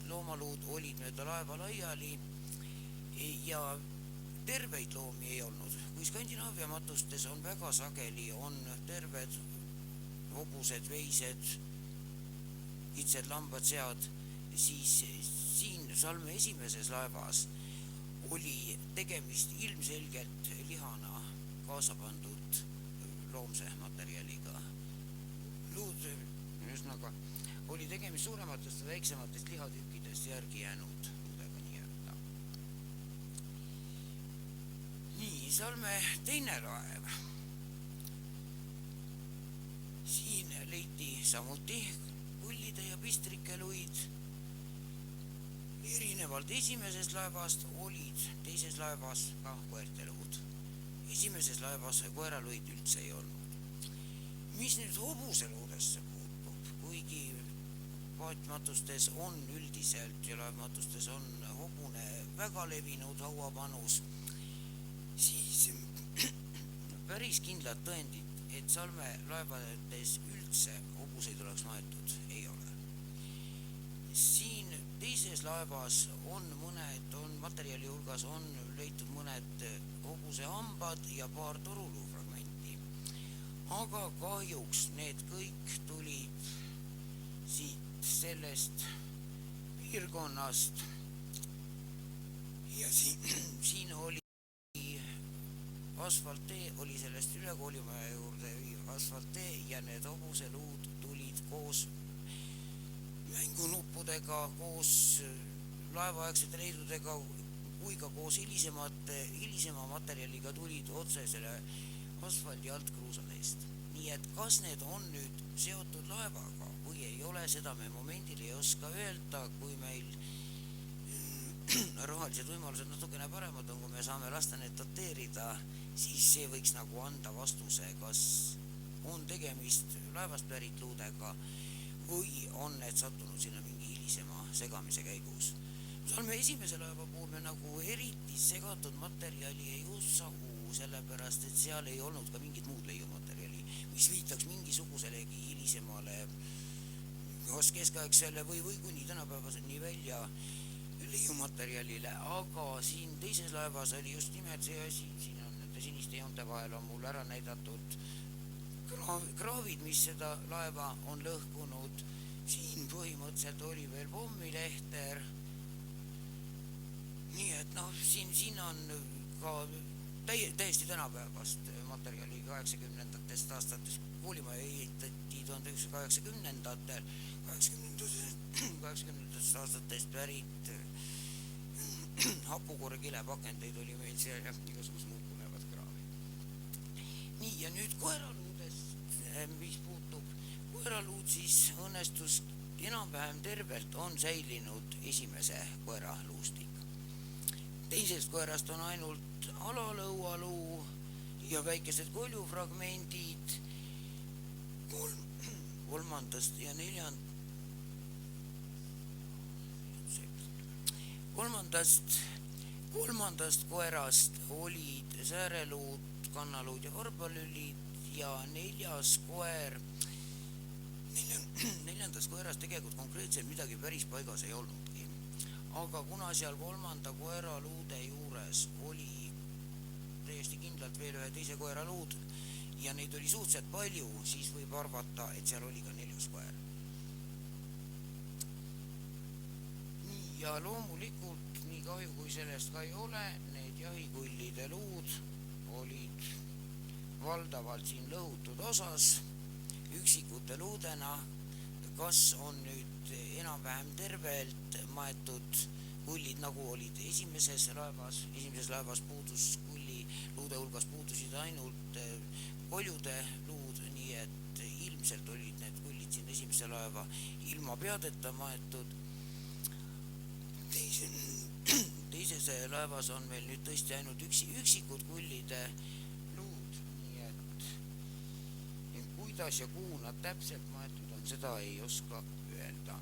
loomaluud olid mööda laeva laiali ja terveid loomi ei olnud. Kui Skandinaavia matustes on väga sageli, on terved hobused, veised, kitsed, lambad, sead, siis siin salme esimeses laevas oli tegemist ilmselgelt lihana kaasa pandud loomse materjaliga. Luud, ühesõnaga, oli tegemist suurematest ja väiksematest lihatükkidest järgi jäänud luudega nii-öelda. Nii, salme teine laev. Siin leiti samuti kullide ja pistrike luid. Erinevalt esimesest laevast olid teises laevas ka koerte luud. Esimeses laevas koeraluid üldse ei olnud. Mis nüüd hobuseluudesse puutub, kuigi paatmatustes on üldiselt ja laevmatustes on hobune väga levinud hauapanus, siis päris kindlad tõendid, et salme laevades üldse hobuseid oleks maetud, ei ole. Siin teises laevas on materjali hulgas on leitud mõned hobuse hambad ja paar toruluufragmenti. Aga kahjuks need kõik tulid siit sellest piirkonnast ja siin oli asfalttee, oli sellest üle koolimaja juurde asfalttee ja need hobuseluud tulid koos mängunuppudega, koos laevaaegsete leidudega kui ka koos hilisema materjaliga tulid otse selle asfaldi alt kruusateest. Nii et kas need on nüüd seotud laevaga või ei ole, seda me momendil ei oska öelda, kui meil rahalised võimalused natukene paremad on, kui me saame lasta need dateerida, siis see võiks nagu anda vastuse, kas on tegemist laevast pärit luudega või on need sattunud sinna mingi hilisema segamise käigus. Salme esimese laeva puhul me nagu eriti segatud materjali ei usahu, sellepärast et seal ei olnud ka mingit muud leiumaterjali, mis viitaks mingisuguselegi hilisemale kas keskaegsele või kuni tänapäevaseni välja leiumaterjalile, aga siin teises laevas oli just nimelt see asi, siin on nende siniste joonte vahel on mul ära näidatud kraavid, mis seda laeva on lõhkunud. Siin põhimõtteliselt oli veel pommilehter. Nii et siin on ka täiesti tänapäevast materjali 80-ndatest aastatest. Koolimaja ehitati 1980-ndatel, 80-ndatest aastatest pärit hapukoore kilepakendeid oli meil seal ja igasugused muud põnevad kraavid. Nii, ja nüüd koeraluudest, mis puutub koeraluud, siis õnnestus enam-vähem tervelt on säilinud esimese koera luustik. Teisest koerast on ainult alalõualuu ja väikesed koljufragmendid. Kolmandast ja kolmandast koerast olid sääreluud, kannaluud ja varbalülid ja neljandas koeras tegelikult konkreetselt midagi päris paigas ei olnudki. Aga kuna seal kolmanda koera luude juures oli täiesti kindlalt veel ühe teise koera luud ja neid oli suhteliselt palju, siis võib arvata, et seal oli ka neljas koer. Nii, ja loomulikult, nii kahju kui sellest ka ei ole, need jahikullide luud olid valdavalt siin lõhutud osas, üksikute luudena, kas on nüüd enam-vähem tervelt maetud kullid, nagu olid esimeses laevas puudus kulli, luude hulgas puudusid ainult koljude luud, nii et ilmselt olid need kullid siin esimese laeva ilma peadeta maetud. Teises laevas on meil nüüd tõesti ainult üksikud kullide luud, nii et kuidas ja kuhu nad täpselt maetud on, seda ei oska öelda.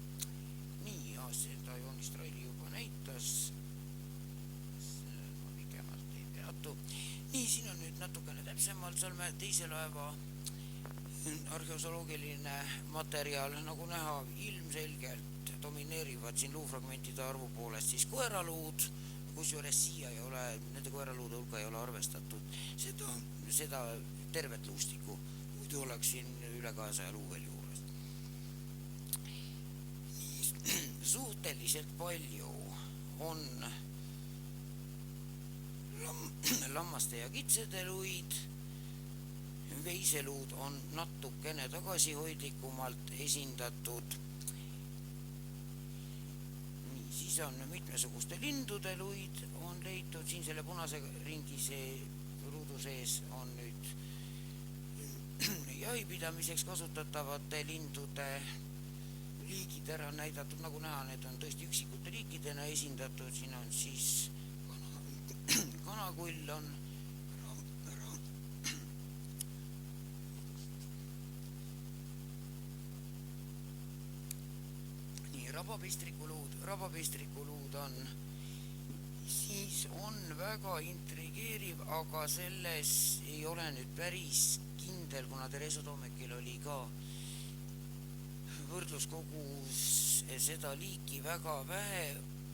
Nii, seda joonist Raili juba näitas, ma pikemalt ei peatu. Nii, siin on nüüd natukene täpsemalt Salme teise laeva arheosoloogiline materjal, nagu näha, ilmselgelt domineerivad siin luufragmentide arvu poolest siis koeraluud, kusjuures siia ei ole, nende koeraluude hulka ei ole arvestatud seda tervet luustikku, muidu oleks siin üle 200 luu veel juures. Suhteliselt palju on lammaste ja kitsede luid, veiseluud on natukene tagasihoidlikumalt esindatud. Nii, siis on mitmesuguste lindude luid on leitud, siin selle punase ringi ruudu sees on nüüd jahipidamiseks kasutatavate lindude liigid ära näidatud, nagu näha, need on tõesti üksikute liikidena esindatud, siin on siis kanakull on nii, rabapistrikuluud on, siis on väga intrigeeriv, aga selles ei ole nüüd päris kindel, kuna Tereso Toomekil oli ka võrdluskogus seda liiki väga vähe,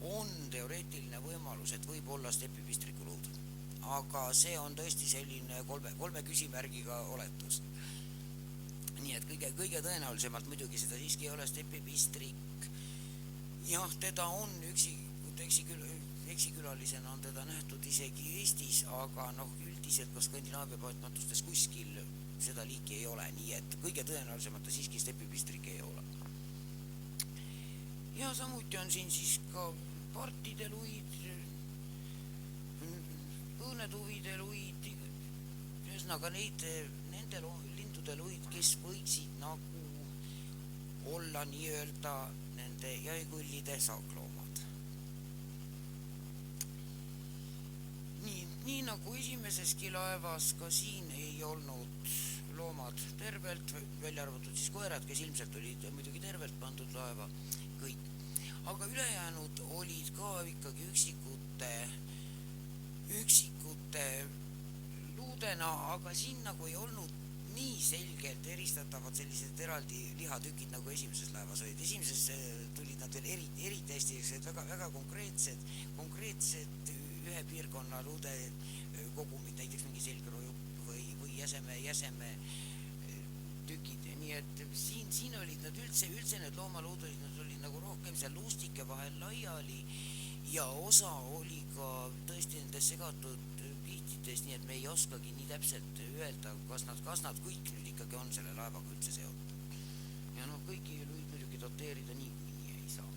on teoreetiline võimalus, et võib olla stepipistrikuluud. Aga see on tõesti selline kolme küsimärgiga oletus. Nii et kõige tõenäolisemalt muidugi seda siiski ei ole stepipistrik. Jah, teda on eksikülalisena on teda nähtud isegi Eestis, aga üldiselt ka Skandinaavia paatmatustes kuskil seda liiki ei ole, nii et kõige tõenäolisemalt ta siiski stepipistrik ei ole. Ja samuti on siin siis ka partide luid, õõnetuvide luid, ühesõnaga nende lindude luid, kes võiksid nagu olla nii-öelda nende jahikullide saakloomad. Nii nagu esimeseski laevas, ka siin ei olnud loomad tervelt, välja arvatud siis koerad, kes ilmselt olid muidugi tervelt pandud laeva, kõik. aga ülejäänud olid ka ikkagi üksikute luudena, aga siin nagu ei olnud nii selgelt eristatavad sellised eraldi lihatükid nagu esimeses laevas olid. Esimeses tulid nad veel eriti hästi, väga, väga konkreetsed ühe piirkonna luude kogumid, näiteks mingi selgrojupp või jäseme tükid, nii et siin olid nad üldse need loomaluud olid, nad olid nagu rohkem seal luustike vahel laiali ja osa oli ka tõesti nendes segatud kihtides, nii et me ei oskagi nii täpselt öelda, kas nad kõik nüüd ikkagi on selle laevaga üldse seotud. Ja kõiki võid muidugi doteerida nii ei saa.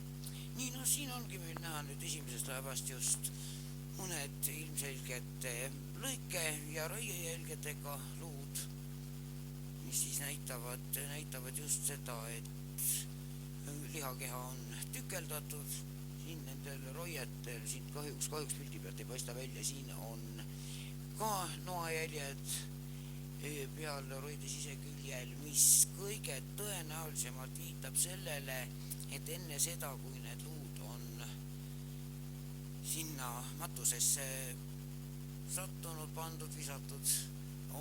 Nii, siin ongi meil näha nüüd esimesest laevast just mõned ilmselgete lõike ja raiejälgedega luud, mis siis näitavad just seda, et lihakeha on tükeldatud. Siin nendel roietel, siin kahjuks pildi pealt ei paista välja, siin on ka noajäljed peal roide siseküljel, mis kõige tõenäolisemalt viitab sellele, et enne seda, kui need luud on sinna matusesse sattunud, pandud, visatud,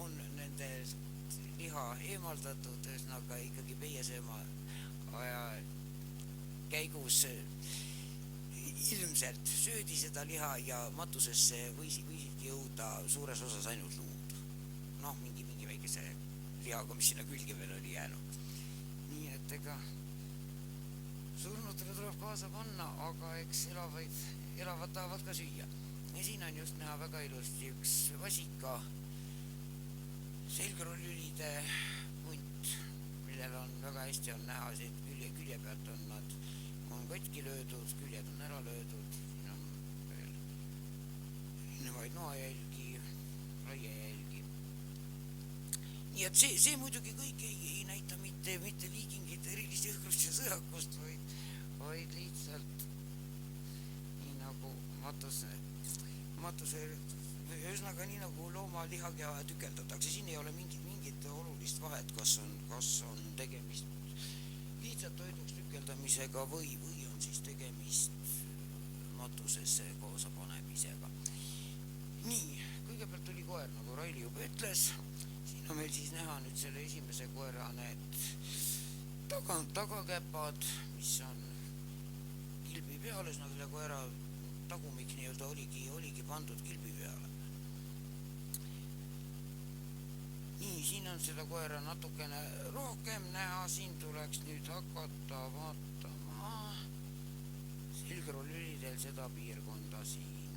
on nende liha eemaldatud, ühesõnaga ikkagi peiesööma aja käigus ilmselt söödi seda liha ja matusesse võisidki jõuda suures osas ainult luud. Mingi väikese lihaga, mis sinna külge veel oli jäänud. Nii et ega surnutele tuleb kaasa panna, aga eks elavad tahavad ka süüa. Ja siin on just näha väga ilusti üks vasika selgrollülide punt, millel on väga hästi on näha, et külje pealt on nad katki löödud, küljed on ära löödud, siin on veel erinevaid noajälgi, raiejälgi. Nii et see muidugi kõik ei näita mitte viikingite erilist jõhkrust ja sõjakust, vaid lihtsalt nii nagu matuse, ühesõnaga nii nagu looma lihakeha tükeldatakse, siin ei ole mingit olulist vahet, kas on tegemist lihtsalt toiduks tükeldamisega või on siis tegemist matusesse kaasa panemisega. Nii, kõigepealt tuli koer, nagu Raili juba ütles. Siin on meil siis näha nüüd selle esimese koera need tagakäpad, mis on kilbi peale, selle koera tagumik nii-öelda oligi pandud kilbi peale. Nii, siin on seda koera natukene rohkem näha, siin tuleks nüüd hakata vaatama selgrollülidel seda piirkonda siin.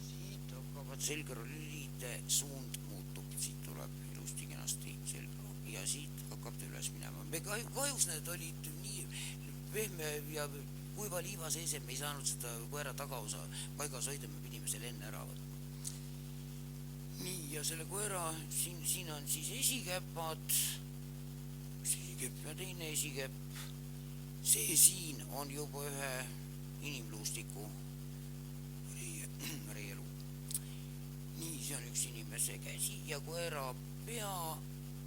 Siit hakkavad selgrollülide suund muutub, siit tuleb ilusti kenasti selgro ja siit hakkab ta üles minema. Me kahjuks need olid nii pehme ja kuiva liiva sees, me ei saanud seda koera tagaosa paigas hoida, me pidime selle enne ära võtma. Nii, ja selle koera, siin on siis esikeppad, ja teine esikepp, see siin on juba ühe inimluustiku reieluu. Nii, see on üks inimese käsi ja koera pea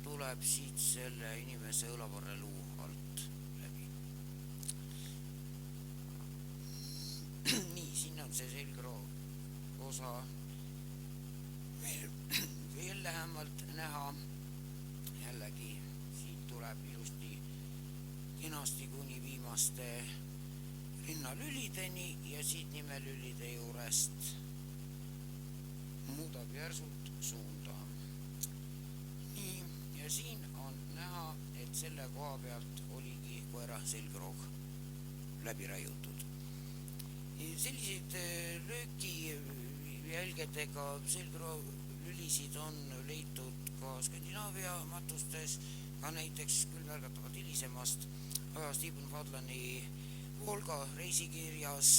tuleb siit selle inimese õlavarreluu alt läbi. Nii, siin on see selgroog osa veel lähemalt näha, jällegi siit tuleb ilusti kenasti kuni viimaste rinnalülideni ja siit nimelülide juurest muudab järsult suunda. Nii, ja siin on näha, et selle koha pealt oligi koera selgroog läbi raiutud. Selliseid löökijälgedega selgrolülisid on leitud ka Skandinaavia matustes, ka näiteks küll märgatavalt hilisemast ajast Ibn Fadlani Volga reisikirjas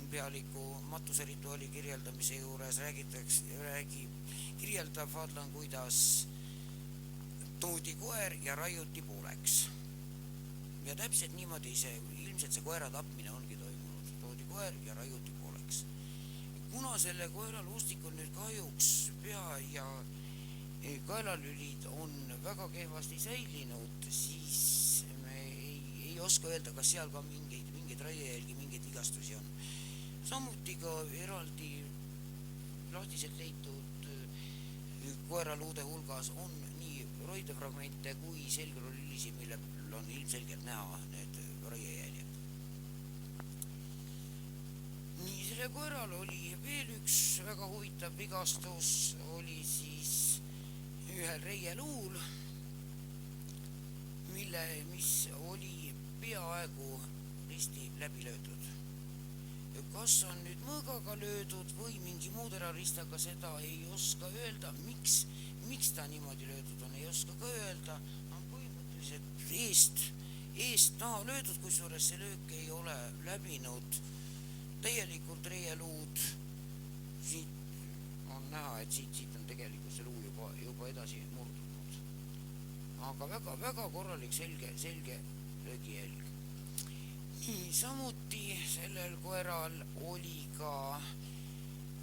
pealiku matuserituaali kirjeldamise juures kirjeldab Fadlan, kuidas toodi koer ja raiuti pooleks. Ja täpselt niimoodi ilmselt see koera tapmine ongi toimunud. Toodi koer ja raiuti pooleks. Kuna selle koera luustikul nüüd kahjuks pea ja kaelalülid on väga kehvasti säilinud, siis me ei oska öelda, kas seal ka mingeid raiejälgi, mingeid vigastusi on. Samuti ka eraldi lahtiselt leitud koeraluude hulgas on nii roidefragmente kui selgrolülisi, millel on ilmselgelt näha need raiejäljed. Nii, selle koeral oli veel üks väga huvitav vigastus, oli siis ühel reieluul, mis oli peaaegu risti läbi löödud. Kas on nüüd mõõgaga löödud või mingi muu teraristaga, seda ei oska öelda. Miks ta niimoodi löödud on, ei oska ka öelda. On põhimõtteliselt eest taha löödud, kusjuures see löök ei ole läbinud täielikult reieluud. Siit on näha, et siit on tegelikult see luu juba edasi murdunud. Aga väga korralik selge löögijälg. Nii, samuti sellel koeral oli ka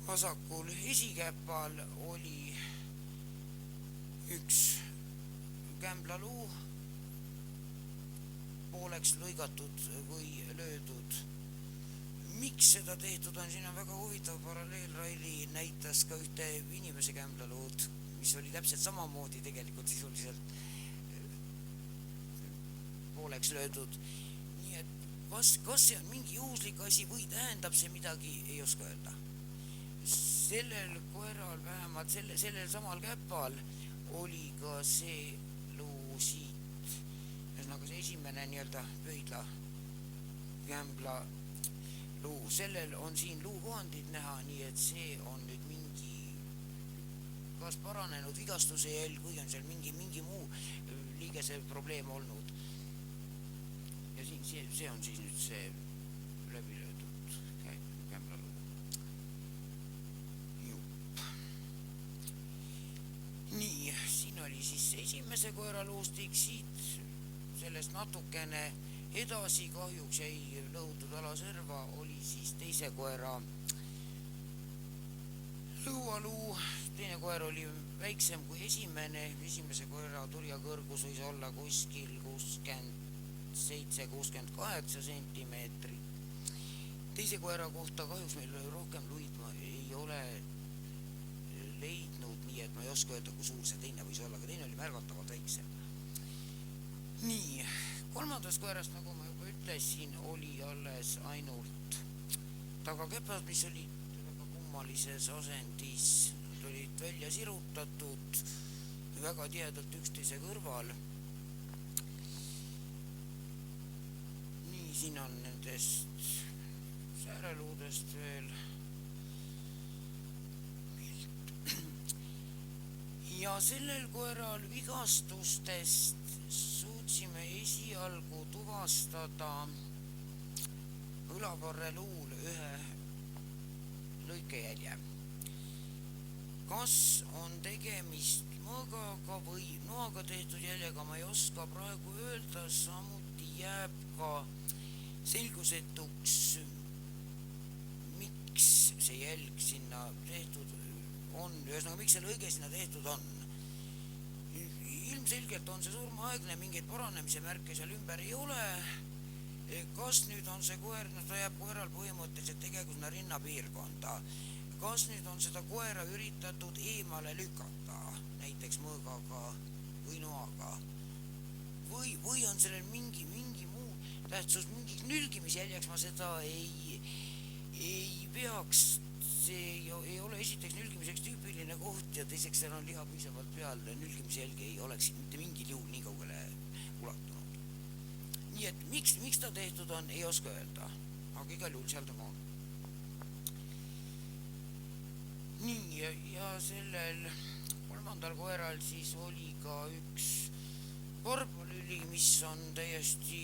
vasakul esikäpal oli üks kämblaluu pooleks lõigatud või löödud. Miks seda tehtud on? Siin on väga huvitav paralleelralli, näitas ka ühte inimese kämblaluud, mis oli täpselt samamoodi tegelikult sisuliselt pooleks löödud. Nii et kas see on mingi juhuslik asi või tähendab see midagi, ei oska öelda. Sellel koeral, vähemalt sellel samal käpal oli ka see luu siit. Ühesõnaga see esimene nii-öelda pöidla kämbla luu. Sellel on siin luukohandid näha, nii et see on nüüd mingi kas paranenud vigastuse jälg või on seal mingi muu liigese probleem olnud. Ja see on siis nüüd see läbi löödud kämblaluu. Nii, siin oli siis esimese koera luustik, siit sellest natukene edasi kahjuks jäi lõhutud alaserva, oli siis teise koera lõualuu. Teine koer oli väiksem kui esimese koera turja kõrgus võis olla kuskil 67-68 sentimeetrit. Teise koera kohta kahjuks meil rohkem luid ma ei ole leidnud, nii et ma ei oska öelda, kui suur see teine võis olla, aga teine oli märgatavalt väiksem. Nii, kolmandast koerast, nagu ma juba ütlesin, oli alles ainult tagakäpad, mis olid väga kummalises asendis. Nad olid välja sirutatud väga tihedalt üksteise kõrval. Siin on nendest sääreluudest veel pilt. Ja sellel koeral vigastustest suutsime esialgu tuvastada õlavarre luul ühe lõikejälje. Kas on tegemist mõõgaga või noaga tehtud jäljega, ma ei oska praegu öelda. Samuti jääb ka selgusetuks, miks see jälg sinna tehtud on, ühesõnaga miks see lõige sinna tehtud on. Ilmselgelt on see surmaaegne, mingeid paranemise märke seal ümber ei ole. Kas nüüd on see koer, ta jääb koeral põhimõtteliselt tegelikult sinna rinnapiirkonda. Kas nüüd on seda koera üritatud eemale lükata, näiteks mõõgaga või noaga, või on sellel mingi muu tähtsus, mingiks nülgimisjäljeks ma seda ei peaks. See ei ole esiteks nülgimiseks tüüpiline koht ja teiseks seal on liha piisavalt peal. Nülgimisjälge ei oleks mitte mingil juhul nii kaugele ulatunud. Nii et miks ta tehtud on, ei oska öelda, aga igal juhul seal ta on. Nii, ja sellel kolmandal koeral siis oli ka üks varbalüli, mis on täiesti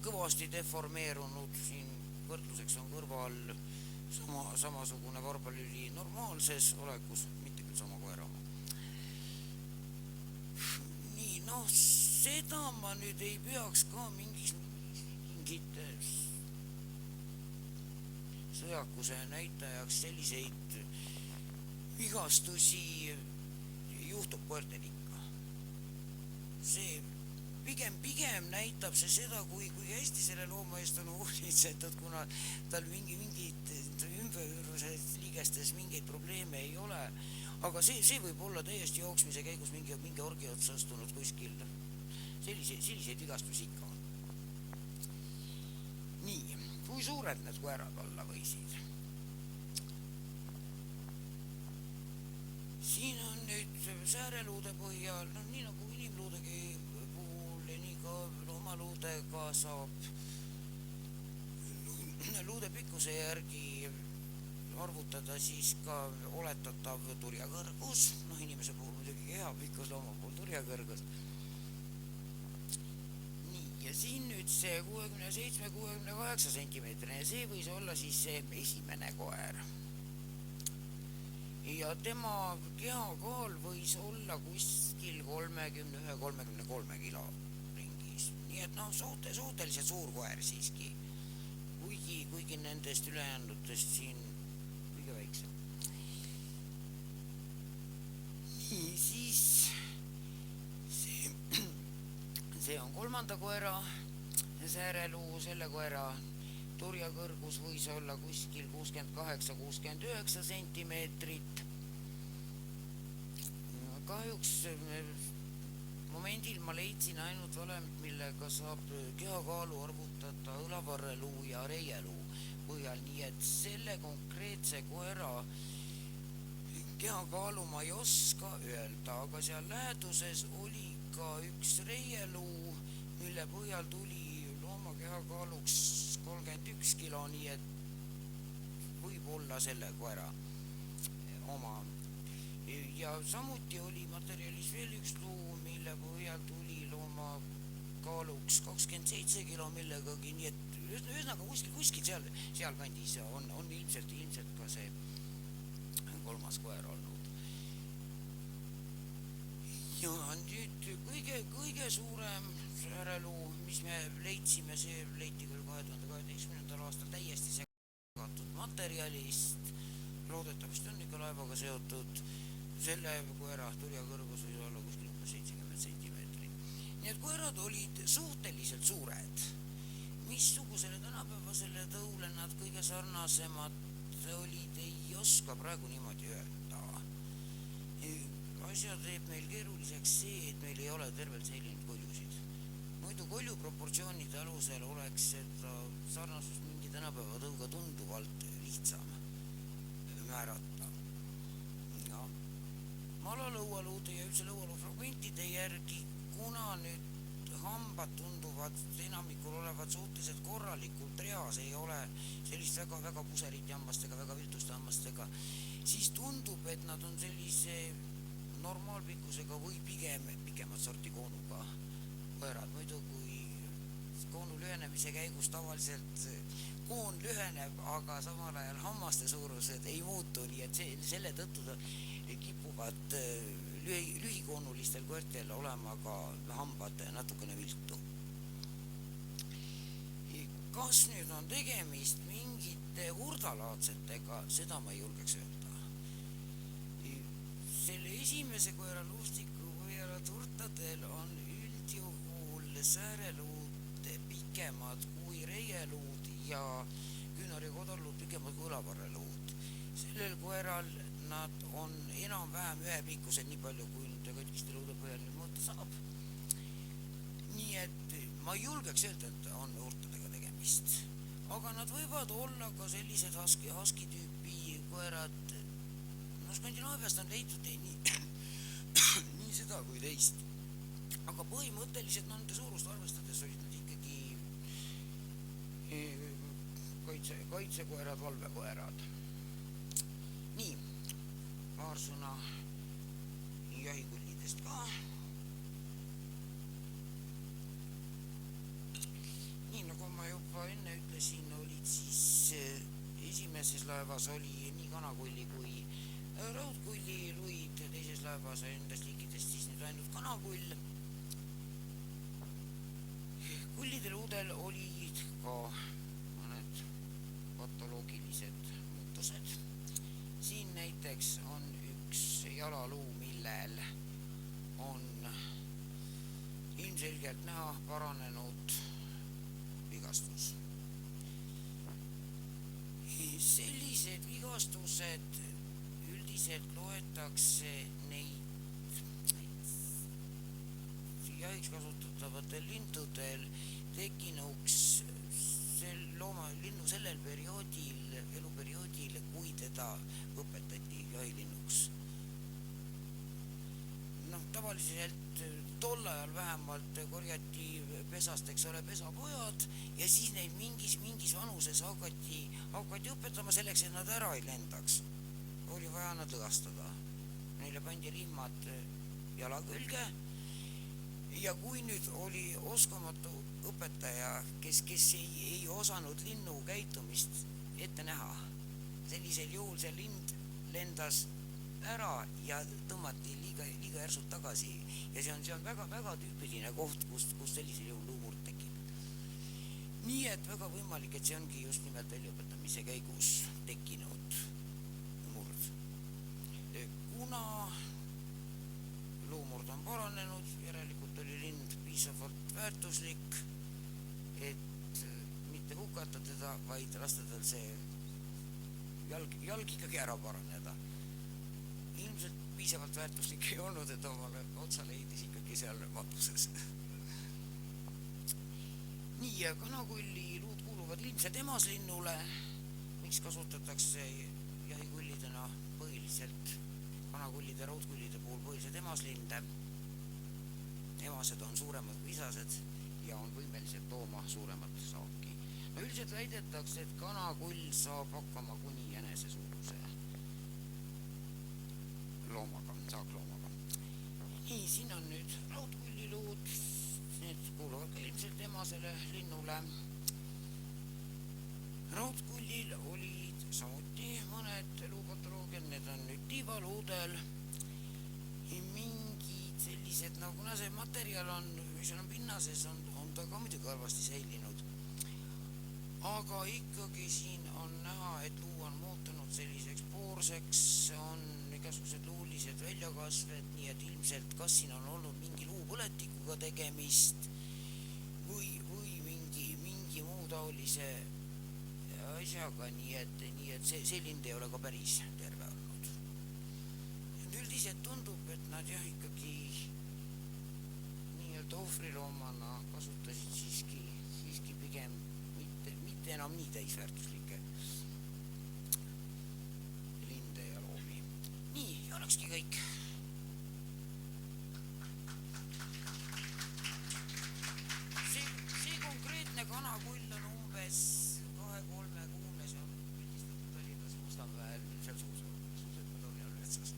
kõvasti deformeerunud. Siin võrdluseks on kõrval samasugune varbalüli normaalses olekus, mitte küll sama koera oma. Nii, seda ma nüüd ei peaks ka mingit sõjakuse näitajaks. Selliseid vigastusi juhtub koertel ikka. See pigem näitab see seda, kui hästi selle looma eest on hoolitsetud, kuna tal mingid ümberjuures liigestes mingeid probleeme ei ole. Aga see võib olla täiesti jooksmise käigus mingi orgi otsa astunud kuskil. Selliseid vigastusi ikka on. Nii, kui suured need koerad olla võisid? Siin on nüüd sääreluude põhjal, nii nagu inimluudegi puhul, nii ka loomaluudega saab luude pikkuse järgi arvutada siis ka oletatav turjakõrgus, inimese puhul muidugi keha pikkus, looma puhul turjakõrgus. Nii, ja siin nüüd see 67-68 sentimeetrine, see võis olla siis see esimene koer. Ja tema kehakaal võis olla kuskil 31-33 kilo ringis. Nii et suhteliselt suur koer siiski. Kuigi nendest ülejäänutest siin kõige väiksem. Nii, siis see on kolmanda koera sääreluu, selle koera turjakõrgus võis olla kuskil 68-69 sentimeetrit. Kahjuks momendil ma leidsin ainult valemit, millega saab kehakaalu arvutada õlavarreluu ja reieluu põhjal, nii et selle konkreetse koera kehakaalu ma ei oska öelda, aga seal läheduses oli ka üks reieluu, mille põhjal tuli looma kehakaaluks 31 kilo, nii et võib olla selle koera oma. Ja samuti oli materjalis veel üks luu, mille põhjal tuli looma kaaluks 27 kilo millegagi, nii et ühesõnaga kuskil seal kandis on ilmselt ka see kolmas koer olnud. Ja nüüd kõige suurem sääreluu, mis me leidsime, see leiti küll 2012. aastal täiesti segatud materjalist, loodetavasti on ikka laevaga seotud, selle koera turjakõrgus võis olla kuskil 70 sentimeetrit. Nii et koerad olid suhteliselt suured. Missugusele tänapäevasele tõule nad kõige sarnasemad olid, ei oska praegu niimoodi öelda. Asja teeb meil keeruliseks see, et meil ei ole tervelt sellinud koljusid. Muidu kolju proportsioonide alusel oleks seda sarnasust mingi tänapäeva tõuga tunduvalt lihtsam määrata. Malalõualuude ja üldse lõualuu fragmentide järgi, kuna nüüd hambad tunduvad enamikul olevat suhteliselt korralikult reas, ei ole sellist väga puseriti hammastega, väga viltuste hammastega, siis tundub, et nad on sellise normaalpikkusega või pigem pikemat sorti koonuga koerad. Muidu kui koonu lühenemise käigus tavaliselt koon lüheneb, aga samal ajal hammaste suurused ei muutu, nii et selle tõttu kipuvad lühikoonulistel koertel olema ka hambad natukene viltu. Kas nüüd on tegemist mingite hurdalaadsetega, seda ma ei julgeks öelda. Selle esimese koera luustiku põhjal hurtadel on üldjuhul sääreluud pikemad kui reieluud ja küünar- ja kodorluud pikemad kui õlavarreluud. Sellel koeral nad on enam-vähem ühe pikkused, nii palju kui nende katkiste luude põhjal nüüd mõõta saab. Nii et ma ei julgeks öelda, et on hurtadega tegemist. Aga nad võivad olla ka sellised husky tüüpi koerad. Skandinaaviast on leitud nii seda kui teist. Aga põhimõtteliselt nende suurust arvestades olid nad ikkagi kaitsekoerad, valvekoerad. Nii, paar sõna jahikullidest ka. Nii, nagu ma juba enne ütlesin, olid siis esimeses laevas oli nii kanakulli kui raudkulli luid, teises laevas nendest liikidest siis nüüd ainult kanakull. Kullide luudel olid ka mõned patoloogilised muutused. Siin näiteks on üks jalaluu, mille kellel on ilmselgelt näha paranenud vigastus. Sellised vigastused üldiselt loetakse neid jahiks kasutatavatel lindudel tekkinuks linnu sellel eluperioodil, kui teda õpetati jahilinnuks. Tavaliselt tol ajal vähemalt korjati pesast, eks ole, pesapojad ja siis neid mingis vanuses hakati õpetama selleks, et nad ära ei lendaks. Oli vaja nad lõastada. Neile pandi rihmad jala külge ja kui nüüd oli oskamatu õpetaja, kes ei osanud linnu käitumist ette näha, sellisel juhul see lind lendas ära ja tõmmati liiga järsult tagasi ja see on väga tüüpiline koht, kus sellisel juhul luumurd tekib. Nii et väga võimalik, et see ongi just nimelt väljaõpetamise käigus tekkinud murd. Kuna luumurd on paranenud, järelikult oli lind piisavalt väärtuslik, et mitte hukata teda, vaid lasta tal see jalg ikkagi ära paraneda. Ilmselt piisavalt väärtuslik ei olnud, et omale otsa leidis ikkagi seal matuses. Nii, kanakulli luud kuuluvad ilmselt emaslinnule, miks kasutatakse jahikullidena põhiliselt kanakullide, raudkullide puhul põhiliselt emaslinde. Emased on suuremad kui isased ja on võimelised tooma suuremat saaki. Üldiselt väidetakse, et kanakull saab hakkama kuni jänese suuruse saakloomaga. Nii, siin on nüüd raudkulliluud, need kuuluvad ka ilmselt emasele linnule. Raudkullil olid samuti mõned luupatoloogiad, need on nüüd tiivaluudel. Mingid sellised, kuna see materjal on, mis on pinnases, on ta ka muidugi halvasti säilinud. Aga ikkagi siin on näha, et luu on muutunud selliseks poorseks, on igasugused luulised väljakasved, nii et ilmselt kas siin on olnud mingi luupõletikuga tegemist või mingi muu taolise asjaga, nii et see lind ei ole ka päris terve olnud. Üldiselt tundub, et nad ikkagi nii-öelda ohvriloomana kasutasid siiski pigem mitte enam nii täisväärtuslikke linde ja loomi. Nii, ja olekski kõik. See konkreetne kanakull on umbes 2-3 kuune, see on pildistatud Tallinnas Mustamäel, seal suusetmadoni on metsas.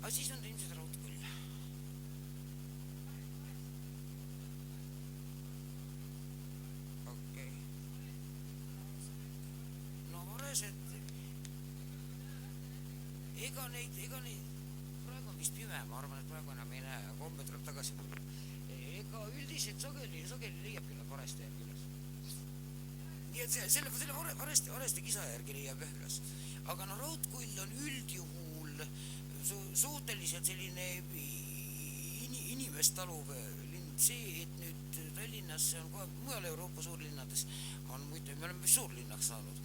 Aga siis on ta ilmselt raudkull. Ega neid, praegu on vist pime, ma arvan, et praegu enam ei näe, aga homme tuleb tagasi tulla. Ega üldiselt sageli leiabki nad vareste järgi üles. Nii et selle vareste kisa järgi leiab üles. Aga raudkull on üldjuhul suhteliselt selline inimest taluv lind. See, et nüüd Tallinnas, see on kohe mujal Euroopa suurlinnades, on muide, me oleme suurlinnaks saanud.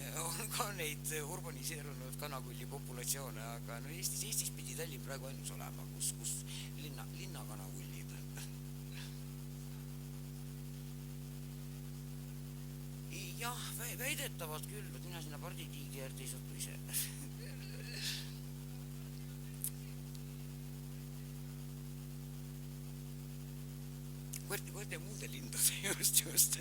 On ka neid urbaniseerunud kanakulli populatsioone, aga Eestis pidi Tallinn praegu ainus olema, kus linna kanakullid. Jah, väidetavad küll, et mina sinna parditiigi äärde ei satu ise. Koerte muude lindude just.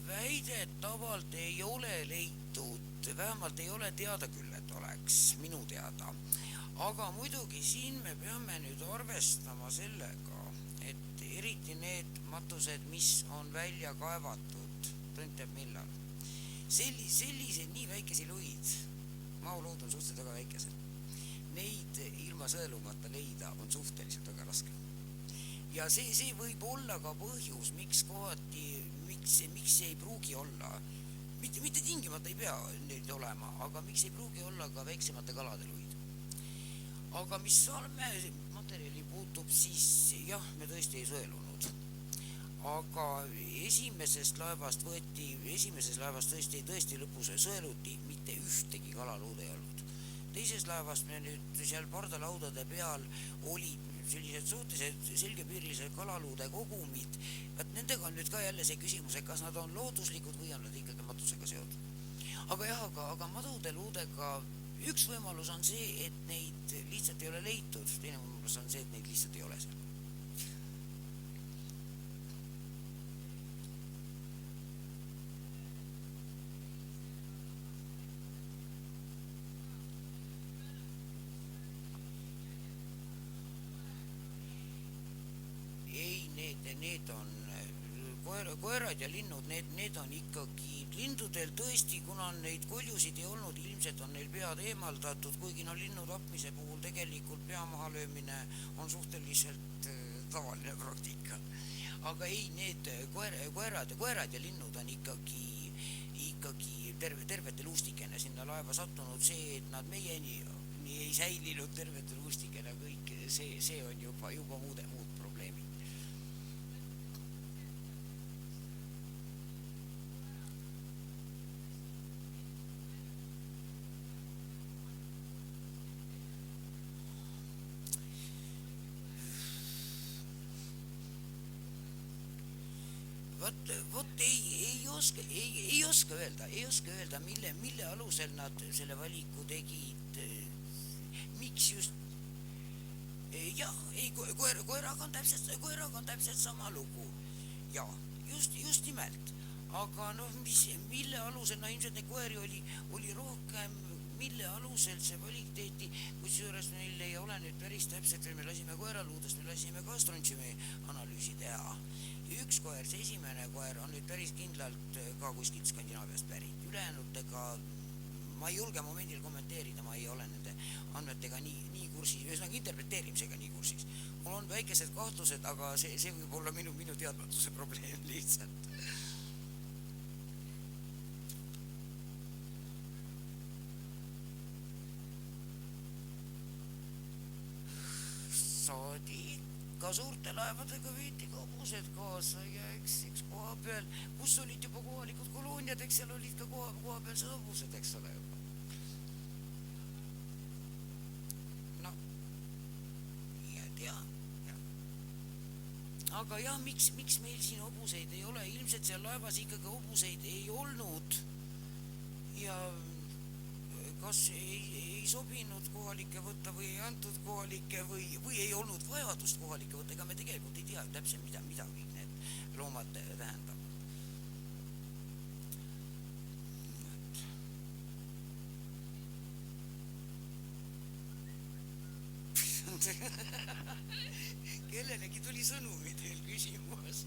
Väidetavalt ei ole leitud, vähemalt ei ole teada küll, et oleks minu teada. Aga muidugi siin me peame nüüd arvestama sellega, et eriti need matused, mis on välja kaevatud, tõnteb millal. sellised nii väikesi luid, maolood on suhteliselt väga väikesed, neid ilma sõelumata leida on suhteliselt väga raske. Ja see võib olla ka põhjus, miks kohati, miks ei pruugi olla, mitte tingimata ei pea neid olema, aga miks ei pruugi olla ka väiksemate kalade luid. Aga mis salme materjali puutub, siis jah, me tõesti ei sõelunud. Aga esimeses laevast tõesti lõpus sõeluti, mitte ühtegi kalaluud ei olnud. Teises laevast me nüüd seal pardalaudade peal olid sellised suhteliselt selgepiirilised kalaluude kogumid. Nendega on nüüd ka jälle see küsimus, et kas nad on looduslikud või on nad ikkagi matusega seotud. Aga jah, aga madude luudega üks võimalus on see, et neid lihtsalt ei ole leitud. Teine võimalus on see, et neid lihtsalt ei ole seal. Need on koerad ja linnud, need on ikkagi lindudel tõesti, kuna neid koljusid ei olnud, ilmselt on neil pead eemaldatud, kuigi linnu tapmise puhul tegelikult pea maha löömine on suhteliselt tavaline praktika. Aga ei, need koerad ja linnud on ikkagi tervete luustikene sinna laeva sattunud. See, et nad meieni ei säilinud tervete luustikene kõik, see on juba muud probleemid. Vot ei oska öelda, mille alusel nad selle valiku tegid, miks just. Jah, koeraga on täpselt sama lugu. Ja, just nimelt. Aga mille alusel, ilmselt neid koeri oli rohkem, mille alusel see valik tehti, kusjuures meil ei ole nüüd päris täpselt, me lasime koeraluudest, me lasime ka strontsiumi analüüsi teha. Üks koer, see esimene koer on nüüd päris kindlalt ka kuskilt Skandinaaviast pärit. Ülejäänutega ma ei julge momendil kommenteerida, ma ei ole nende andmetega nii kursis, ühesõnaga interpreteerimisega nii kursis. Mul on väikesed kahtlused, aga see võib olla minu teadmatuse probleem lihtsalt. Saadi ka suurte laevadega veeti hobused kaasa ja eks koha peal, kus olid juba kohalikud kolooniad, eks seal olid ka koha peal see hobused, eks ole juba. No, ja. Aga jah, miks meil siin hobuseid ei ole, ilmselt seal laevas ikkagi hobuseid ei olnud ja kas ei sobinud kohalikke võtta või ei antud kohalikke või ei olnud vajadust kohalikke võtta, ega me tegelikult ei tea täpselt, mida kõik need loomad tähendavad. Kellelegi tuli sõnumi teil küsimus.